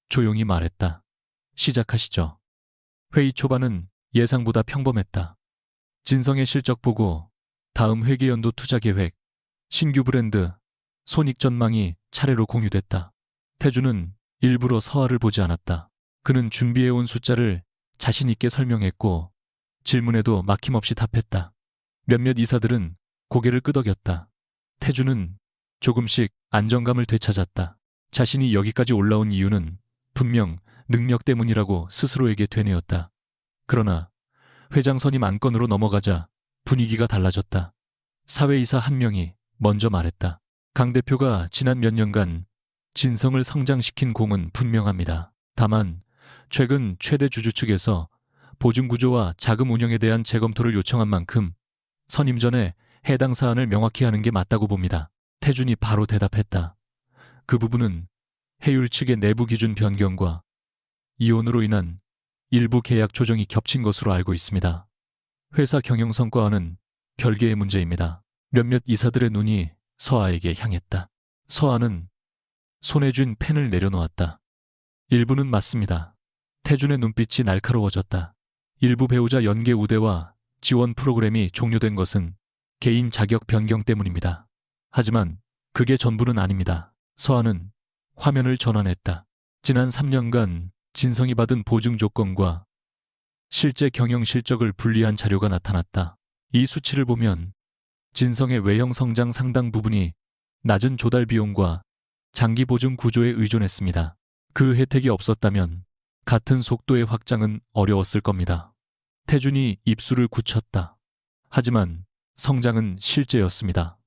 조용히 말했다. 시작하시죠. 회의 초반은 예상보다 평범했다. 진성의 실적 보고, 다음 회계연도 투자계획, 신규 브랜드, 손익 전망이 차례로 공유됐다. 태주는 일부러 서아를 보지 않았다. 그는 준비해온 숫자를 자신 있게 설명했고 질문에도 막힘없이 답했다. 몇몇 이사들은 고개를 끄덕였다. 태주는 조금씩 안정감을 되찾았다. 자신이 여기까지 올라온 이유는 분명 능력 때문이라고 스스로에게 되뇌었다. 그러나 회장 선임 안건으로 넘어가자 분위기가 달라졌다. 사회이사 한 명이 먼저 말했다. 강 대표가 지난 몇 년간 진성을 성장시킨 공은 분명합니다. 다만 최근 최대 주주 측에서 보증구조와 자금 운영에 대한 재검토를 요청한 만큼 선임 전에 해당 사안을 명확히 하는 게 맞다고 봅니다. 태준이 바로 대답했다. 그 부분은 해율 측의 내부 기준 변경과 이혼으로 인한 일부 계약 조정이 겹친 것으로 알고 있습니다. 회사 경영 성과와는 별개의 문제입니다. 몇몇 이사들의 눈이 서아에게 향했다. 서아는 손에 쥔 펜을 내려놓았다. 일부는 맞습니다. 태준의 눈빛이 날카로워졌다. 일부 배우자 연계 우대와 지원 프로그램이 종료된 것은 개인 자격 변경 때문입니다. 하지만 그게 전부는 아닙니다. 서아는 화면을 전환했다. 지난 3년간 진성이 받은 보증 조건과 실제 경영 실적을 분리한 자료가 나타났다. 이 수치를 보면 진성의 외형 성장 상당 부분이 낮은 조달 비용과 장기 보증 구조에 의존했습니다. 그 혜택이 없었다면 같은 속도의 확장은 어려웠을 겁니다. 태준이 입술을 굳혔다. 하지만 성장은 실제였습니다.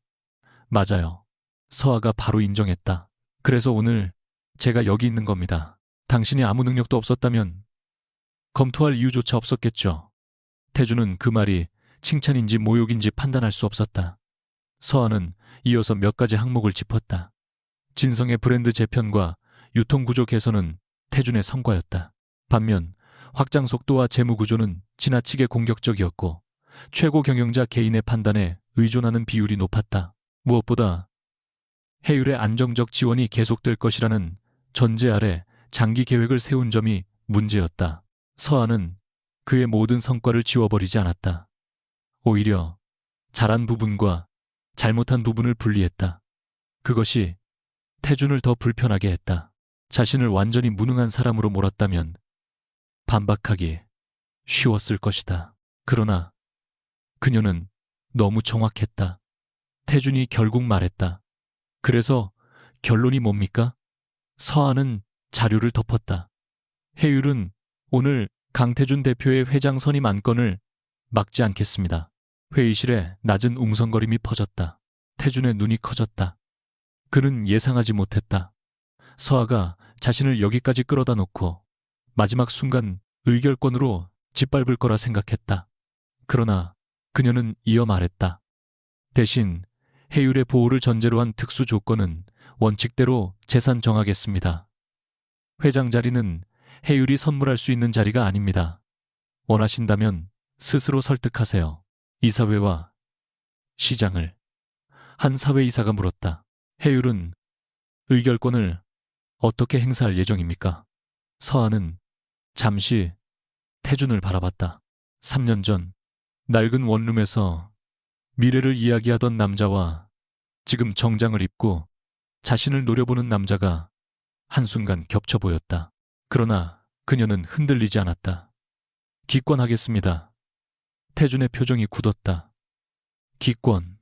맞아요. 서아가 바로 인정했다. 그래서 오늘 제가 여기 있는 겁니다. 당신이 아무 능력도 없었다면 검토할 이유조차 없었겠죠. 태준은 그 말이 칭찬인지 모욕인지 판단할 수 없었다. 서아는 이어서 몇 가지 항목을 짚었다. 진성의 브랜드 재편과 유통구조 개선은 태준의 성과였다. 반면 확장 속도와 재무 구조는 지나치게 공격적이었고 최고 경영자 개인의 판단에 의존하는 비율이 높았다. 무엇보다 해율의 안정적 지원이 계속될 것이라는 전제 아래 장기 계획을 세운 점이 문제였다. 서아는 그의 모든 성과를 지워버리지 않았다. 오히려 잘한 부분과 잘못한 부분을 분리했다. 그것이 태준을 더 불편하게 했다. 자신을 완전히 무능한 사람으로 몰았다면 반박하기 쉬웠을 것이다. 그러나 그녀는 너무 정확했다. 태준이 결국 말했다. 그래서 결론이 뭡니까? 서아는 자료를 덮었다. 해율은 오늘 강태준 대표의 회장 선임 안건을 막지 않겠습니다. 회의실에 낮은 웅성거림이 퍼졌다. 태준의 눈이 커졌다. 그는 예상하지 못했다. 서아가 자신을 여기까지 끌어다 놓고 마지막 순간 의결권으로 짓밟을 거라 생각했다. 그러나 그녀는 이어 말했다. 대신 해율의 보호를 전제로 한 특수 조건은 원칙대로 재산 정하겠습니다. 회장 자리는 해율이 선물할 수 있는 자리가 아닙니다. 원하신다면 스스로 설득하세요. 이사회와 시장을. 한 사회이사가 물었다. 해율은 의결권을 어떻게 행사할 예정입니까? 서아는 잠시 태준을 바라봤다. 3년 전 낡은 원룸에서 미래를 이야기하던 남자와 지금 정장을 입고 자신을 노려보는 남자가 한순간 겹쳐 보였다. 그러나 그녀는 흔들리지 않았다. 기권하겠습니다. 태준의 표정이 굳었다. 기권.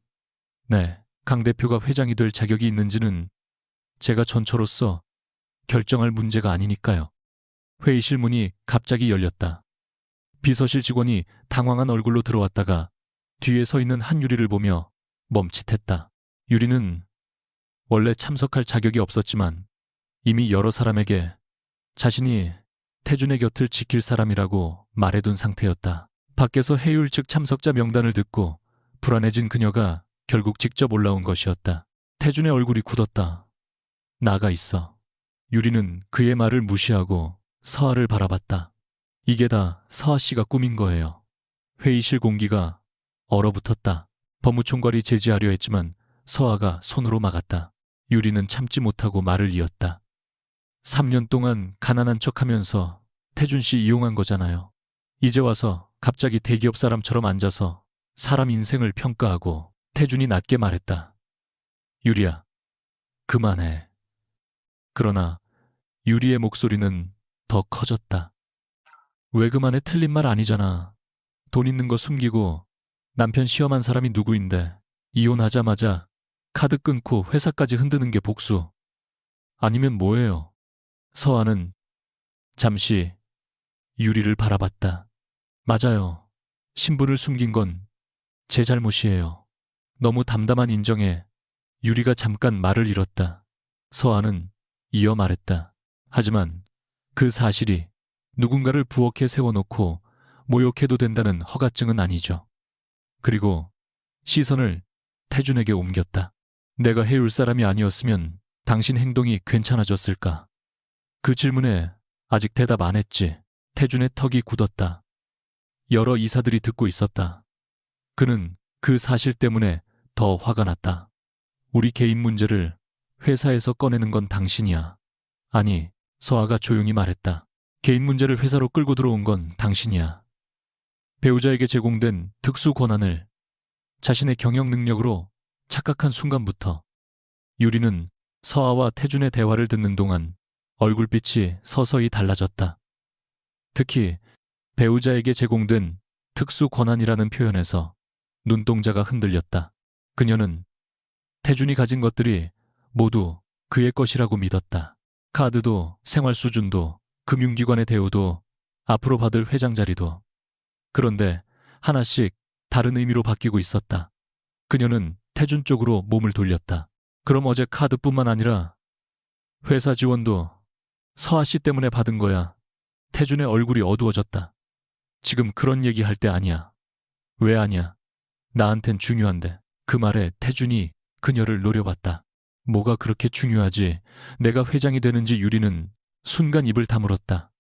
네, 강 대표가 회장이 될 자격이 있는지는 제가 전처로서 결정할 문제가 아니니까요. 회의실 문이 갑자기 열렸다. 비서실 직원이 당황한 얼굴로 들어왔다가 뒤에 서 있는 한유리를 보며 멈칫했다. 유리는 원래 참석할 자격이 없었지만 이미 여러 사람에게 자신이 태준의 곁을 지킬 사람이라고 말해둔 상태였다. 밖에서 해율 측 참석자 명단을 듣고 불안해진 그녀가 결국 직접 올라온 것이었다. 태준의 얼굴이 굳었다. 나가 있어. 유리는 그의 말을 무시하고 서아를 바라봤다. 이게 다 서아 씨가 꾸민 거예요. 회의실 공기가 얼어붙었다. 법무총괄이 제지하려 했지만 서아가 손으로 막았다. 유리는 참지 못하고 말을 이었다. 3년 동안 가난한 척하면서 태준 씨 이용한 거잖아요. 이제 와서 갑자기 대기업 사람처럼 앉아서 사람 인생을 평가하고. 태준이 낮게 말했다. 유리야, 그만해. 그러나 유리의 목소리는 더 커졌다. 왜 그만해? 틀린 말 아니잖아. 돈 있는 거 숨기고 남편 시험한 사람이 누구인데 이혼하자마자 카드 끊고 회사까지 흔드는 게 복수. 아니면 뭐예요? 서아는 잠시 유리를 바라봤다. 맞아요. 신분을 숨긴 건 제 잘못이에요. 너무 담담한 인정에 유리가 잠깐 말을 잃었다. 서아는 이어 말했다. 하지만 그 사실이 누군가를 부엌에 세워놓고 모욕해도 된다는 허가증은 아니죠. 그리고 시선을 태준에게 옮겼다. 내가 해줄 사람이 아니었으면 당신 행동이 괜찮아졌을까? 그 질문에 아직 대답 안 했지. 태준의 턱이 굳었다. 여러 이사들이 듣고 있었다. 그는 그 사실 때문에 더 화가 났다. 우리 개인 문제를 회사에서 꺼내는 건 당신이야. 아니, 서아가 조용히 말했다. 개인 문제를 회사로 끌고 들어온 건 당신이야. 배우자에게 제공된 특수 권한을 자신의 경영 능력으로 착각한 순간부터 유리는 서아와 태준의 대화를 듣는 동안 얼굴빛이 서서히 달라졌다. 특히 배우자에게 제공된 특수 권한이라는 표현에서 눈동자가 흔들렸다. 그녀는 태준이 가진 것들이 모두 그의 것이라고 믿었다. 카드도, 생활 수준도, 금융기관의 대우도, 앞으로 받을 회장 자리도. 그런데 하나씩 다른 의미로 바뀌고 있었다. 그녀는 태준 쪽으로 몸을 돌렸다. 그럼 어제 카드뿐만 아니라 회사 지원도 서아 씨 때문에 받은 거야. 태준의 얼굴이 어두워졌다. 지금 그런 얘기할 때 아니야. 왜 아니야? 나한텐 중요한데. 그 말에 태준이 그녀를 노려봤다. 뭐가 그렇게 중요하지? 내가 회장이 되는지. 유리는 순간 입을 다물었다.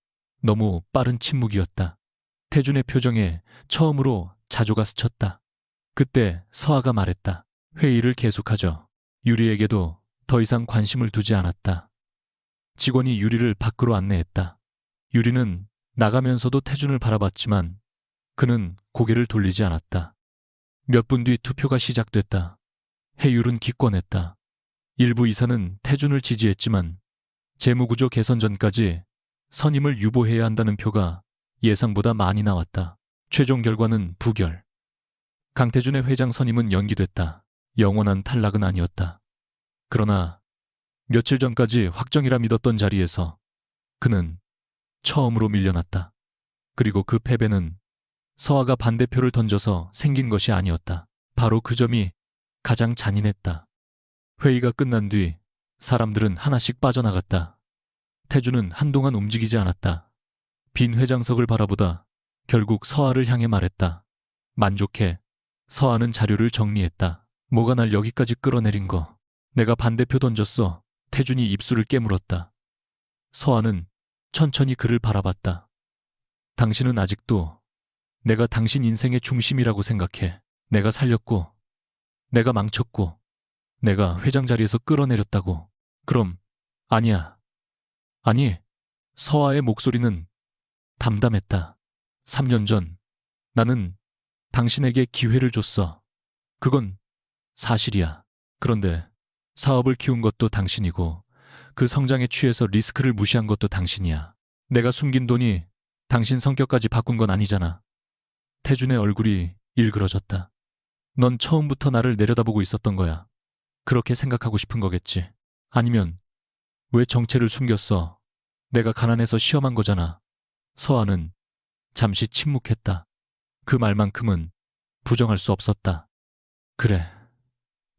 너무 빠른 침묵이었다. 태준의 표정에 처음으로 자조가 스쳤다. 그때 서아가 말했다. 회의를 계속하죠. 유리에게도 더 이상 관심을 두지 않았다. 직원이 유리를 밖으로 안내했다. 유리는 나가면서도 태준을 바라봤지만 그는 고개를 돌리지 않았다. 몇 분 뒤 투표가 시작됐다. 해율은 기권했다. 일부 이사는 태준을 지지했지만 재무구조 개선 전까지 선임을 유보해야 한다는 표가 예상보다 많이 나왔다. 최종 결과는 부결. 강태준의 회장 선임은 연기됐다. 영원한 탈락은 아니었다. 그러나 며칠 전까지 확정이라 믿었던 자리에서 그는 처음으로 밀려났다. 그리고 그 패배는 서아가 반대표를 던져서 생긴 것이 아니었다. 바로 그 점이 가장 잔인했다. 회의가 끝난 뒤 사람들은 하나씩 빠져나갔다. 태준은 한동안 움직이지 않았다. 빈 회장석을 바라보다 결국 서아를 향해 말했다. 만족해. 서아는 자료를 정리했다. 뭐가 날 여기까지 끌어내린 거. 내가 반대표 던졌어. 태준이 입술을 깨물었다. 서아는 천천히 그를 바라봤다. 당신은 아직도 내가 당신 인생의 중심이라고 생각해. 내가 살렸고, 내가 망쳤고, 내가 회장 자리에서 끌어내렸다고. 그럼 아니야. 아니, 서아의 목소리는 담담했다. 3년 전 나는 당신에게 기회를 줬어. 그건 사실이야. 그런데 사업을 키운 것도 당신이고 그 성장에 취해서 리스크를 무시한 것도 당신이야. 내가 숨긴 돈이 당신 성격까지 바꾼 건 아니잖아. 태준의 얼굴이 일그러졌다. 넌 처음부터 나를 내려다보고 있었던 거야. 그렇게 생각하고 싶은 거겠지. 아니면 왜 정체를 숨겼어? 내가 가난해서 시험한 거잖아. 서아는 잠시 침묵했다. 그 말만큼은 부정할 수 없었다. 그래,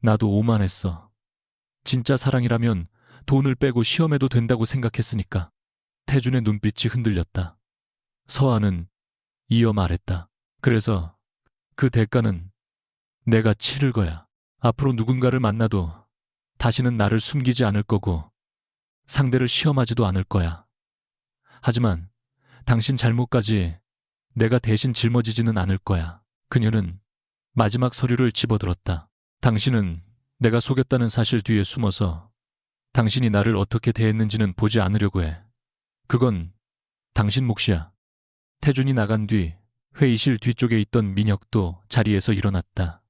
나도 오만했어. 진짜 사랑이라면 돈을 빼고 시험해도 된다고 생각했으니까. 태준의 눈빛이 흔들렸다. 서아는 이어 말했다. 그래서 그 대가는 내가 치를 거야. 앞으로 누군가를 만나도 다시는 나를 숨기지 않을 거고 상대를 시험하지도 않을 거야. 하지만 당신 잘못까지 내가 대신 짊어지지는 않을 거야. 그녀는 마지막 서류를 집어들었다. 당신은 내가 속였다는 사실 뒤에 숨어서 당신이 나를 어떻게 대했는지는 보지 않으려고 해. 그건 당신 몫이야. 태준이 나간 뒤 회의실 뒤쪽에 있던 민혁도 자리에서 일어났다.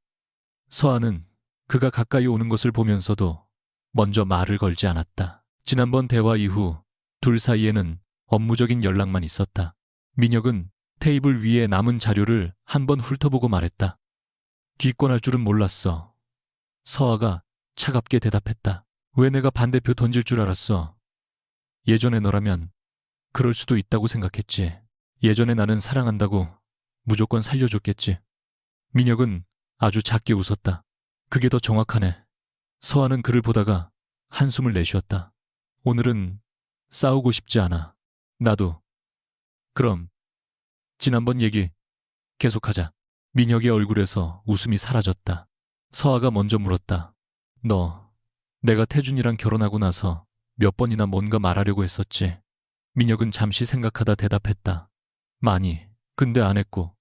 서아는 그가 가까이 오는 것을 보면서도 먼저 말을 걸지 않았다. 지난번 대화 이후 둘 사이에는 업무적인 연락만 있었다. 민혁은 테이블 위에 남은 자료를 한번 훑어보고 말했다. 기권할 줄은 몰랐어. 서아가 차갑게 대답했다. 왜 내가 반대표 던질 줄 알았어? 예전에 너라면 그럴 수도 있다고 생각했지. 예전에 나는 사랑한다고 무조건 살려줬겠지. 민혁은 아주 작게 웃었다. 그게 더 정확하네. 서아는 그를 보다가 한숨을 내쉬었다. 오늘은 싸우고 싶지 않아. 나도. 그럼 지난번 얘기 계속하자. 민혁의 얼굴에서 웃음이 사라졌다. 서아가 먼저 물었다. 너, 내가 태준이랑 결혼하고 나서 몇 번이나 뭔가 말하려고 했었지. 민혁은 잠시 생각하다 대답했다. 많이. 근데 안 했고.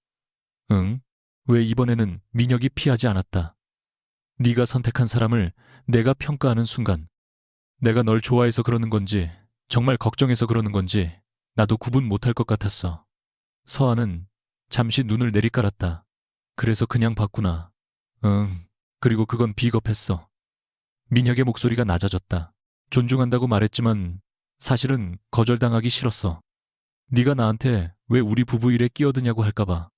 응? 왜 이번에는 민혁이 피하지 않았다. 네가 선택한 사람을 내가 평가하는 순간 내가 널 좋아해서 그러는 건지 정말 걱정해서 그러는 건지 나도 구분 못할 것 같았어. 서아는 잠시 눈을 내리깔았다. 그래서 그냥 봤구나. 응. 그리고 그건 비겁했어. 민혁의 목소리가 낮아졌다. 존중한다고 말했지만 사실은 거절당하기 싫었어. 네가 나한테 왜 우리 부부 일에 끼어드냐고 할까봐.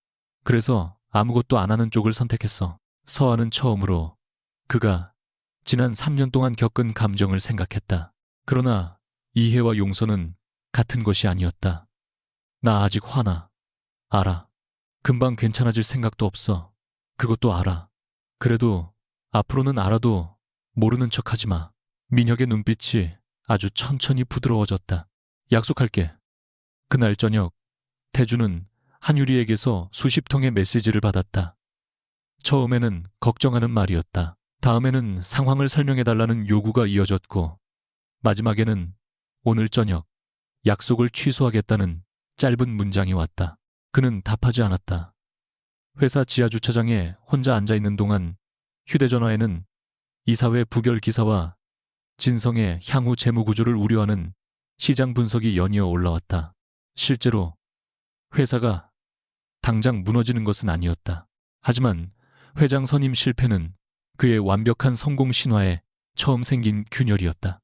그래서 아무것도 안 하는 쪽을 선택했어. 서아는 처음으로 그가 지난 3년 동안 겪은 감정을 생각했다. 그러나 이해와 용서는 같은 것이 아니었다. 나 아직 화나. 알아. 금방 괜찮아질 생각도 없어. 그것도 알아. 그래도 앞으로는 알아도 모르는 척하지 마. 민혁의 눈빛이 아주 천천히 부드러워졌다. 약속할게. 그날 저녁 태주는 한유리에게서 수십 통의 메시지를 받았다. 처음에는 걱정하는 말이었다. 다음에는 상황을 설명해달라는 요구가 이어졌고 마지막에는 오늘 저녁 약속을 취소하겠다는 짧은 문장이 왔다. 그는 답하지 않았다. 회사 지하주차장에 혼자 앉아있는 동안 휴대전화에는 이사회 부결 기사와 진성의 향후 재무구조를 우려하는 시장 분석이 연이어 올라왔다. 실제로 회사가 당장 무너지는 것은 아니었다. 하지만 회장 선임 실패는 그의 완벽한 성공 신화에 처음 생긴 균열이었다.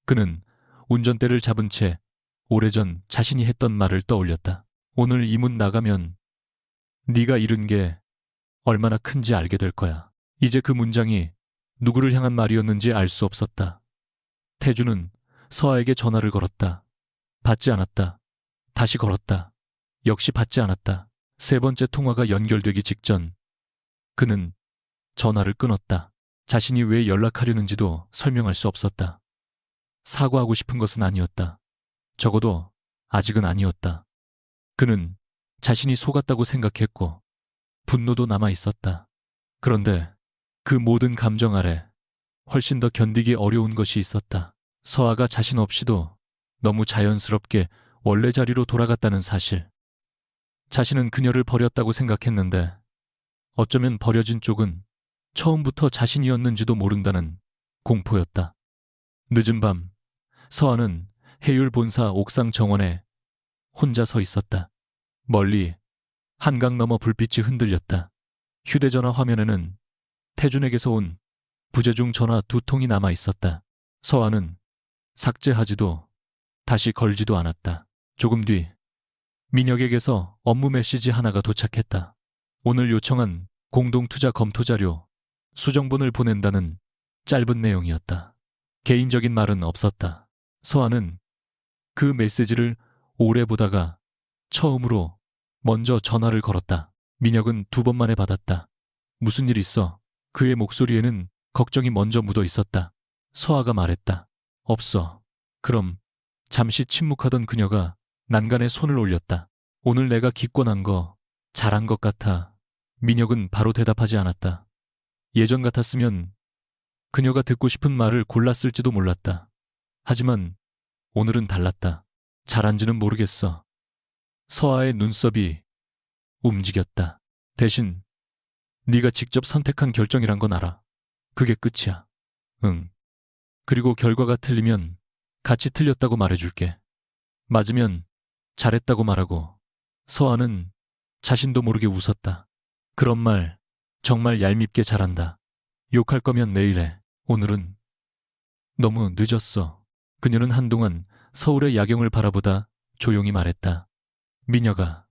그는 운전대를 잡은 채 오래전 자신이 했던 말을 떠올렸다. 오늘 이 문 나가면 네가 잃은 게 얼마나 큰지 알게 될 거야. 이제 그 문장이 누구를 향한 말이었는지 알 수 없었다. 태주는 서아에게 전화를 걸었다. 받지 않았다. 다시 걸었다. 역시 받지 않았다. 세 번째 통화가 연결되기 직전 그는 전화를 끊었다. 자신이 왜 연락하려는지도 설명할 수 없었다. 사과하고 싶은 것은 아니었다. 적어도 아직은 아니었다. 그는 자신이 속았다고 생각했고 분노도 남아 있었다. 그런데 그 모든 감정 아래 훨씬 더 견디기 어려운 것이 있었다. 서아가 자신 없이도 너무 자연스럽게 원래 자리로 돌아갔다는 사실. 자신은 그녀를 버렸다고 생각했는데 어쩌면 버려진 쪽은 처음부터 자신이었는지도 모른다는 공포였다. 늦은 밤, 서아는 해율 본사 옥상 정원에 혼자 서 있었다. 멀리 한강 너머 불빛이 흔들렸다. 휴대전화 화면에는 태준에게서 온 부재중 전화 2통이 남아 있었다. 서아는 삭제하지도 다시 걸지도 않았다. 조금 뒤 민혁에게서 업무 메시지 하나가 도착했다. 오늘 요청한 공동투자 검토 자료 수정본을 보낸다는 짧은 내용이었다. 개인적인 말은 없었다. 서아는 그 메시지를 오래 보다가 처음으로 먼저 전화를 걸었다. 민혁은 2번 만에 받았다. 무슨 일 있어? 그의 목소리에는 걱정이 먼저 묻어 있었다. 서아가 말했다. 없어. 그럼 잠시 침묵하던 그녀가 난간에 손을 올렸다. 오늘 내가 기권한 거 잘한 것 같아. 민혁은 바로 대답하지 않았다. 예전 같았으면 그녀가 듣고 싶은 말을 골랐을지도 몰랐다. 하지만 오늘은 달랐다. 잘한지는 모르겠어. 서아의 눈썹이 움직였다. 대신 네가 직접 선택한 결정이란 건 알아. 그게 끝이야. 응. 그리고 결과가 틀리면 같이 틀렸다고 말해줄게. 맞으면 잘했다고 말하고. 서아는 자신도 모르게 웃었다. 그런 말 정말 얄밉게 잘한다. 욕할 거면 내일 해. 오늘은 너무 늦었어. 그녀는 한동안 서울의 야경을 바라보다 조용히 말했다. 민혁아,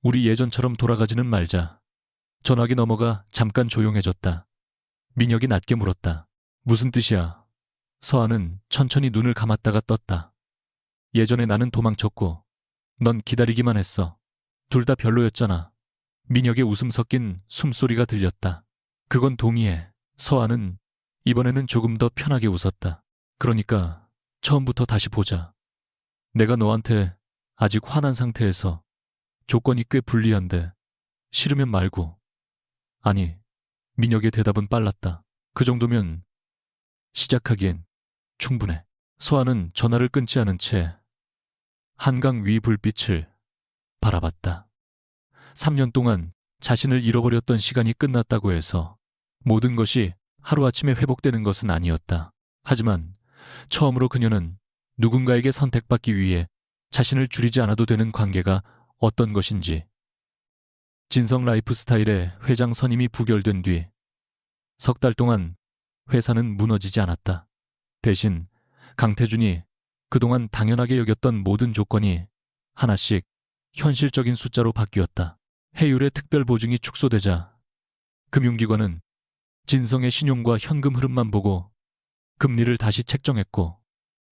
우리 예전처럼 돌아가지는 말자. 전화기 넘어가 잠깐 조용해졌다. 민혁이 낮게 물었다. 무슨 뜻이야? 서아는 천천히 눈을 감았다가 떴다. 예전에 나는 도망쳤고 넌 기다리기만 했어. 둘 다 별로였잖아. 민혁의 웃음 섞인 숨소리가 들렸다. 그건 동의해. 서아는 이번에는 조금 더 편하게 웃었다. 그러니까 처음부터 다시 보자. 내가 너한테 아직 화난 상태에서 조건이 꽤 불리한데 싫으면 말고. 아니, 민혁의 대답은 빨랐다. 그 정도면 시작하기엔 충분해. 서아는 전화를 끊지 않은 채 한강 위 불빛을 바라봤다. 3년 동안 자신을 잃어버렸던 시간이 끝났다고 해서 모든 것이 하루아침에 회복되는 것은 아니었다. 하지만 처음으로 그녀는 누군가에게 선택받기 위해 자신을 줄이지 않아도 되는 관계가 어떤 것인지. 진성 라이프스타일의 회장 선임이 부결된 뒤 석 달 동안 회사는 무너지지 않았다. 대신 강태준이 그동안 당연하게 여겼던 모든 조건이 하나씩 현실적인 숫자로 바뀌었다. 해율의 특별 보증이 축소되자 금융기관은 진성의 신용과 현금 흐름만 보고 금리를 다시 책정했고,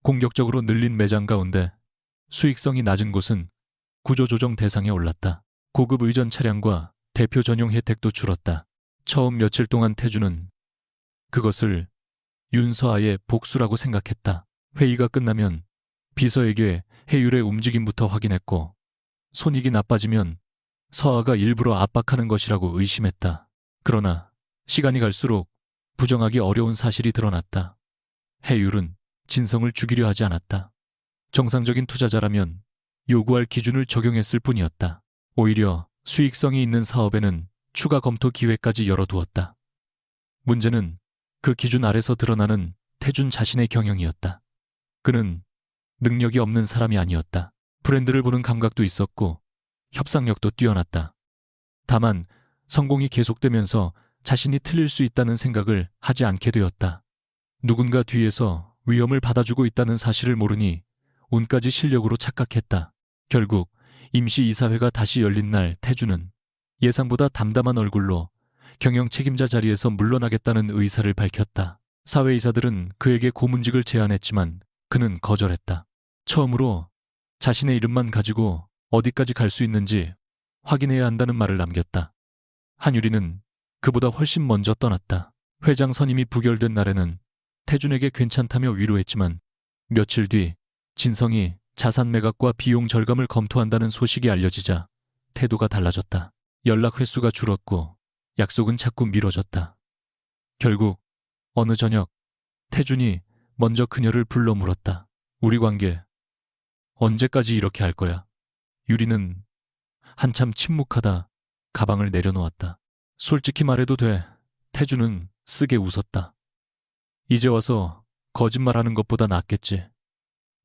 공격적으로 늘린 매장 가운데 수익성이 낮은 곳은 구조조정 대상에 올랐다. 고급 의전 차량과 대표 전용 혜택도 줄었다. 처음 며칠 동안 태주는 그것을 윤서아의 복수라고 생각했다. 회의가 끝나면 비서에게 해율의 움직임부터 확인했고, 손익이 나빠지면 서아가 일부러 압박하는 것이라고 의심했다. 그러나 시간이 갈수록 부정하기 어려운 사실이 드러났다. 해율은 진성을 죽이려 하지 않았다. 정상적인 투자자라면 요구할 기준을 적용했을 뿐이었다. 오히려 수익성이 있는 사업에는 추가 검토 기회까지 열어두었다. 문제는 그 기준 아래서 드러나는 태준 자신의 경영이었다. 그는 능력이 없는 사람이 아니었다. 브랜드를 보는 감각도 있었고 협상력도 뛰어났다. 다만 성공이 계속되면서 자신이 틀릴 수 있다는 생각을 하지 않게 되었다. 누군가 뒤에서 위험을 받아주고 있다는 사실을 모르니 운까지 실력으로 착각했다. 결국 임시이사회가 다시 열린 날 태주는 예상보다 담담한 얼굴로 경영 책임자 자리에서 물러나겠다는 의사를 밝혔다. 사회이사들은 그에게 고문직을 제안했지만 그는 거절했다. 처음으로 자신의 이름만 가지고 어디까지 갈 수 있는지 확인해야 한다는 말을 남겼다. 한유리는 그보다 훨씬 먼저 떠났다. 회장 선임이 부결된 날에는 태준에게 괜찮다며 위로했지만 며칠 뒤 진성이 자산 매각과 비용 절감을 검토한다는 소식이 알려지자 태도가 달라졌다. 연락 횟수가 줄었고 약속은 자꾸 미뤄졌다. 결국 어느 저녁 태준이 먼저 그녀를 불러 물었다. 우리 관계 언제까지 이렇게 할 거야? 유리는 한참 침묵하다 가방을 내려놓았다. 솔직히 말해도 돼. 태준은 쓰게 웃었다. 이제 와서 거짓말하는 것보다 낫겠지.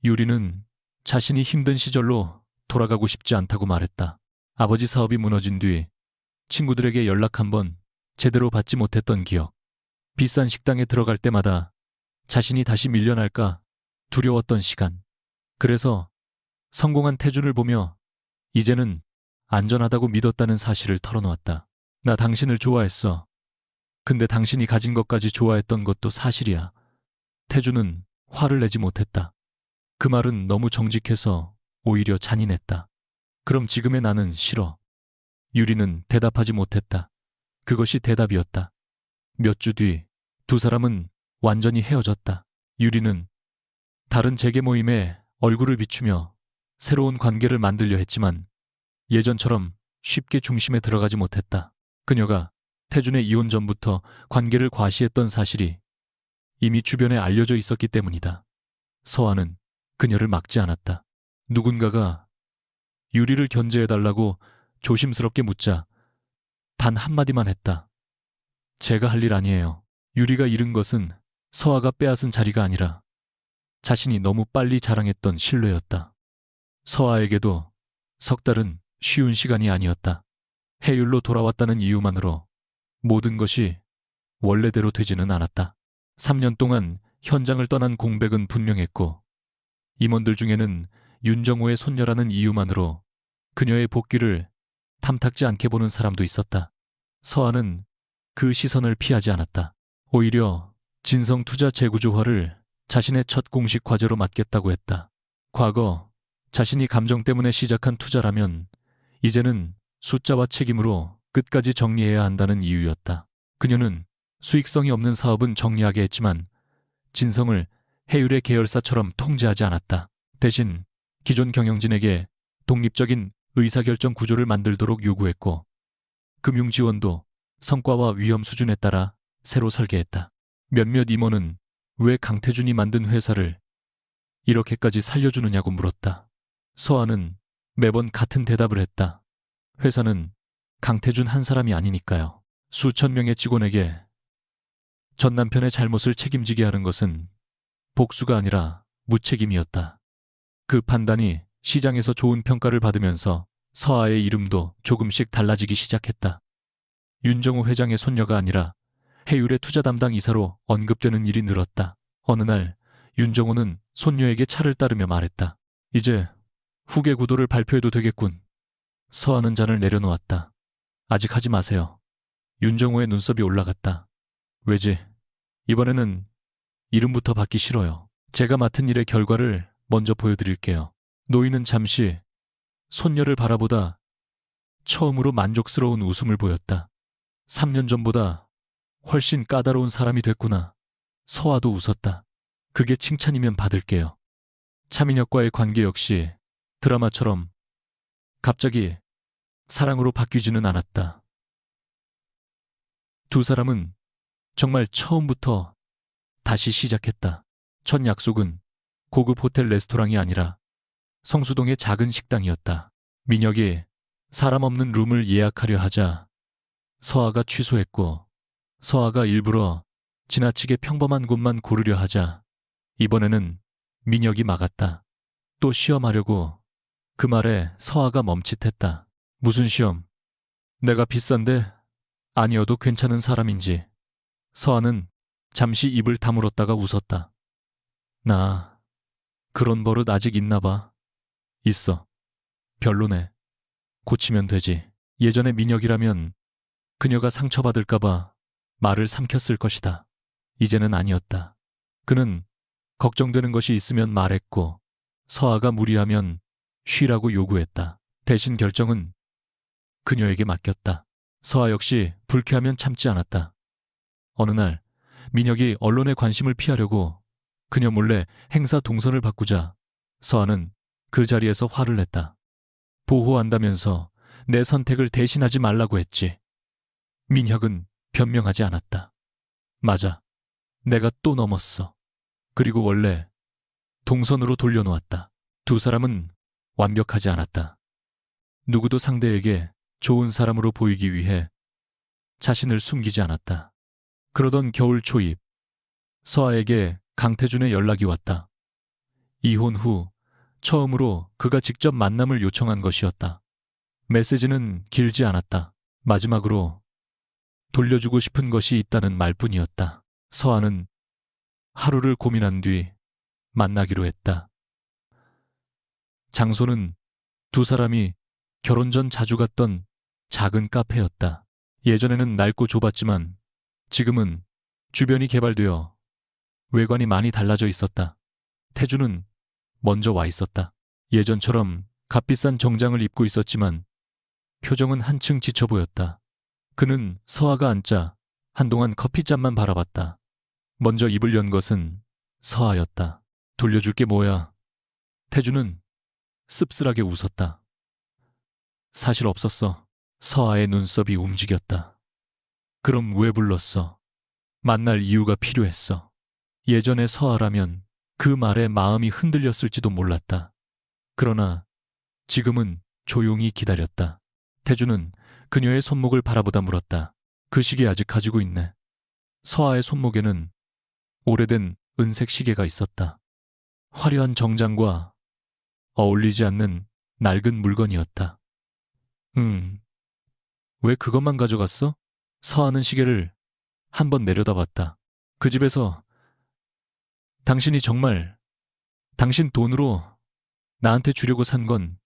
유리는 자신이 힘든 시절로 돌아가고 싶지 않다고 말했다. 아버지 사업이 무너진 뒤 친구들에게 연락 한번 제대로 받지 못했던 기억. 비싼 식당에 들어갈 때마다 자신이 다시 밀려날까 두려웠던 시간. 그래서 성공한 태준을 보며 이제는 안전하다고 믿었다는 사실을 털어놓았다. 나 당신을 좋아했어. 근데 당신이 가진 것까지 좋아했던 것도 사실이야. 태준은 화를 내지 못했다. 그 말은 너무 정직해서 오히려 잔인했다. 그럼 지금의 나는 싫어. 유리는 대답하지 못했다. 그것이 대답이었다. 몇 주 뒤 두 사람은 완전히 헤어졌다. 유리는 다른 재계 모임에 얼굴을 비추며 새로운 관계를 만들려 했지만 예전처럼 쉽게 중심에 들어가지 못했다. 그녀가 태준의 이혼 전부터 관계를 과시했던 사실이 이미 주변에 알려져 있었기 때문이다. 서아는 그녀를 막지 않았다. 누군가가 유리를 견제해달라고 조심스럽게 묻자 단 한마디만 했다. 제가 할 일 아니에요. 유리가 잃은 것은 서아가 빼앗은 자리가 아니라 자신이 너무 빨리 자랑했던 신뢰였다. 서아에게도 석 달은 쉬운 시간이 아니었다. 해율로 돌아왔다는 이유만으로 모든 것이 원래대로 되지는 않았다. 3년 동안 현장을 떠난 공백은 분명했고 임원들 중에는 윤정호의 손녀라는 이유만으로 그녀의 복귀를 탐탁지 않게 보는 사람도 있었다. 서아는 그 시선을 피하지 않았다. 오히려 진성 투자 재구조화를 자신의 첫 공식 과제로 맡겠다고 했다. 과거 자신이 감정 때문에 시작한 투자라면 이제는 숫자와 책임으로 끝까지 정리해야 한다는 이유였다. 그녀는 수익성이 없는 사업은 정리하게 했지만 진성을 해율의 계열사처럼 통제하지 않았다. 대신 기존 경영진에게 독립적인 의사결정 구조를 만들도록 요구했고 금융 지원도 성과와 위험 수준에 따라 새로 설계했다. 몇몇 임원은 왜 강태준이 만든 회사를 이렇게까지 살려주느냐고 물었다. 서아는 매번 같은 대답을 했다. 회사는 강태준 한 사람이 아니니까요. 수천 명의 직원에게 전 남편의 잘못을 책임지게 하는 것은 복수가 아니라 무책임이었다. 그 판단이 시장에서 좋은 평가를 받으면서 서아의 이름도 조금씩 달라지기 시작했다. 윤정우 회장의 손녀가 아니라 해율의 투자 담당 이사로 언급되는 일이 늘었다. 어느 날 윤정우는 손녀에게 차를 따르며 말했다. 이제 후계 구도를 발표해도 되겠군. 서아는 잔을 내려놓았다. 아직 하지 마세요. 윤정우의 눈썹이 올라갔다. 왜지? 이번에는 이름부터 받기 싫어요. 제가 맡은 일의 결과를 먼저 보여드릴게요. 노인은 잠시 손녀를 바라보다 처음으로 만족스러운 웃음을 보였다. 3년 전보다 훨씬 까다로운 사람이 됐구나. 서아도 웃었다. 그게 칭찬이면 받을게요. 차민혁과의 관계 역시 드라마처럼 갑자기 사랑으로 바뀌지는 않았다. 두 사람은 정말 처음부터 다시 시작했다. 첫 약속은 고급 호텔 레스토랑이 아니라 성수동의 작은 식당이었다. 민혁이 사람 없는 룸을 예약하려 하자 서아가 취소했고 서아가 일부러 지나치게 평범한 곳만 고르려 하자 이번에는 민혁이 막았다. 또 시험하려고 그 말에 서아가 멈칫했다. 무슨 시험? 내가 비싼데 아니어도 괜찮은 사람인지. 서아는 잠시 입을 다물었다가 웃었다. 나 그런 버릇 아직 있나 봐. 있어. 별로네. 고치면 되지. 예전에 민혁이라면 그녀가 상처받을까 봐 말을 삼켰을 것이다. 이제는 아니었다. 그는 걱정되는 것이 있으면 말했고 서아가 무리하면 쉬라고 요구했다. 대신 결정은 그녀에게 맡겼다. 서아 역시 불쾌하면 참지 않았다. 어느 날 민혁이 언론의 관심을 피하려고 그녀 몰래 행사 동선을 바꾸자 서아는 그 자리에서 화를 냈다. 보호한다면서 내 선택을 대신하지 말라고 했지. 민혁은 변명하지 않았다. 맞아. 내가 또 넘었어. 그리고 원래 동선으로 돌려놓았다. 두 사람은 완벽하지 않았다. 누구도 상대에게 좋은 사람으로 보이기 위해 자신을 숨기지 않았다. 그러던 겨울 초입, 서아에게 강태준의 연락이 왔다. 이혼 후 처음으로 그가 직접 만남을 요청한 것이었다. 메시지는 길지 않았다. 마지막으로 돌려주고 싶은 것이 있다는 말뿐이었다. 서아는 하루를 고민한 뒤 만나기로 했다. 장소는 두 사람이 결혼 전 자주 갔던 작은 카페였다. 예전에는 낡고 좁았지만 지금은 주변이 개발되어 외관이 많이 달라져 있었다. 태주는 먼저 와 있었다. 예전처럼 값비싼 정장을 입고 있었지만 표정은 한층 지쳐 보였다. 그는 서아가 앉자 한동안 커피잔만 바라봤다. 먼저 입을 연 것은 서아였다. 돌려줄 게 뭐야? 태주는 씁쓸하게 웃었다. 사실 없었어. 서아의 눈썹이 움직였다. 그럼 왜 불렀어? 만날 이유가 필요했어. 예전의 서아라면 그 말에 마음이 흔들렸을지도 몰랐다. 그러나 지금은 조용히 기다렸다. 태주는 그녀의 손목을 바라보다 물었다. 그 시계 아직 가지고 있네. 서아의 손목에는 오래된 은색 시계가 있었다. 화려한 정장과 어울리지 않는 낡은 물건이었다. 왜 그것만 가져갔어? 서아는 시계를 한번 내려다봤다. 그 집에서 당신이 정말 당신 돈으로 나한테 주려고 산 건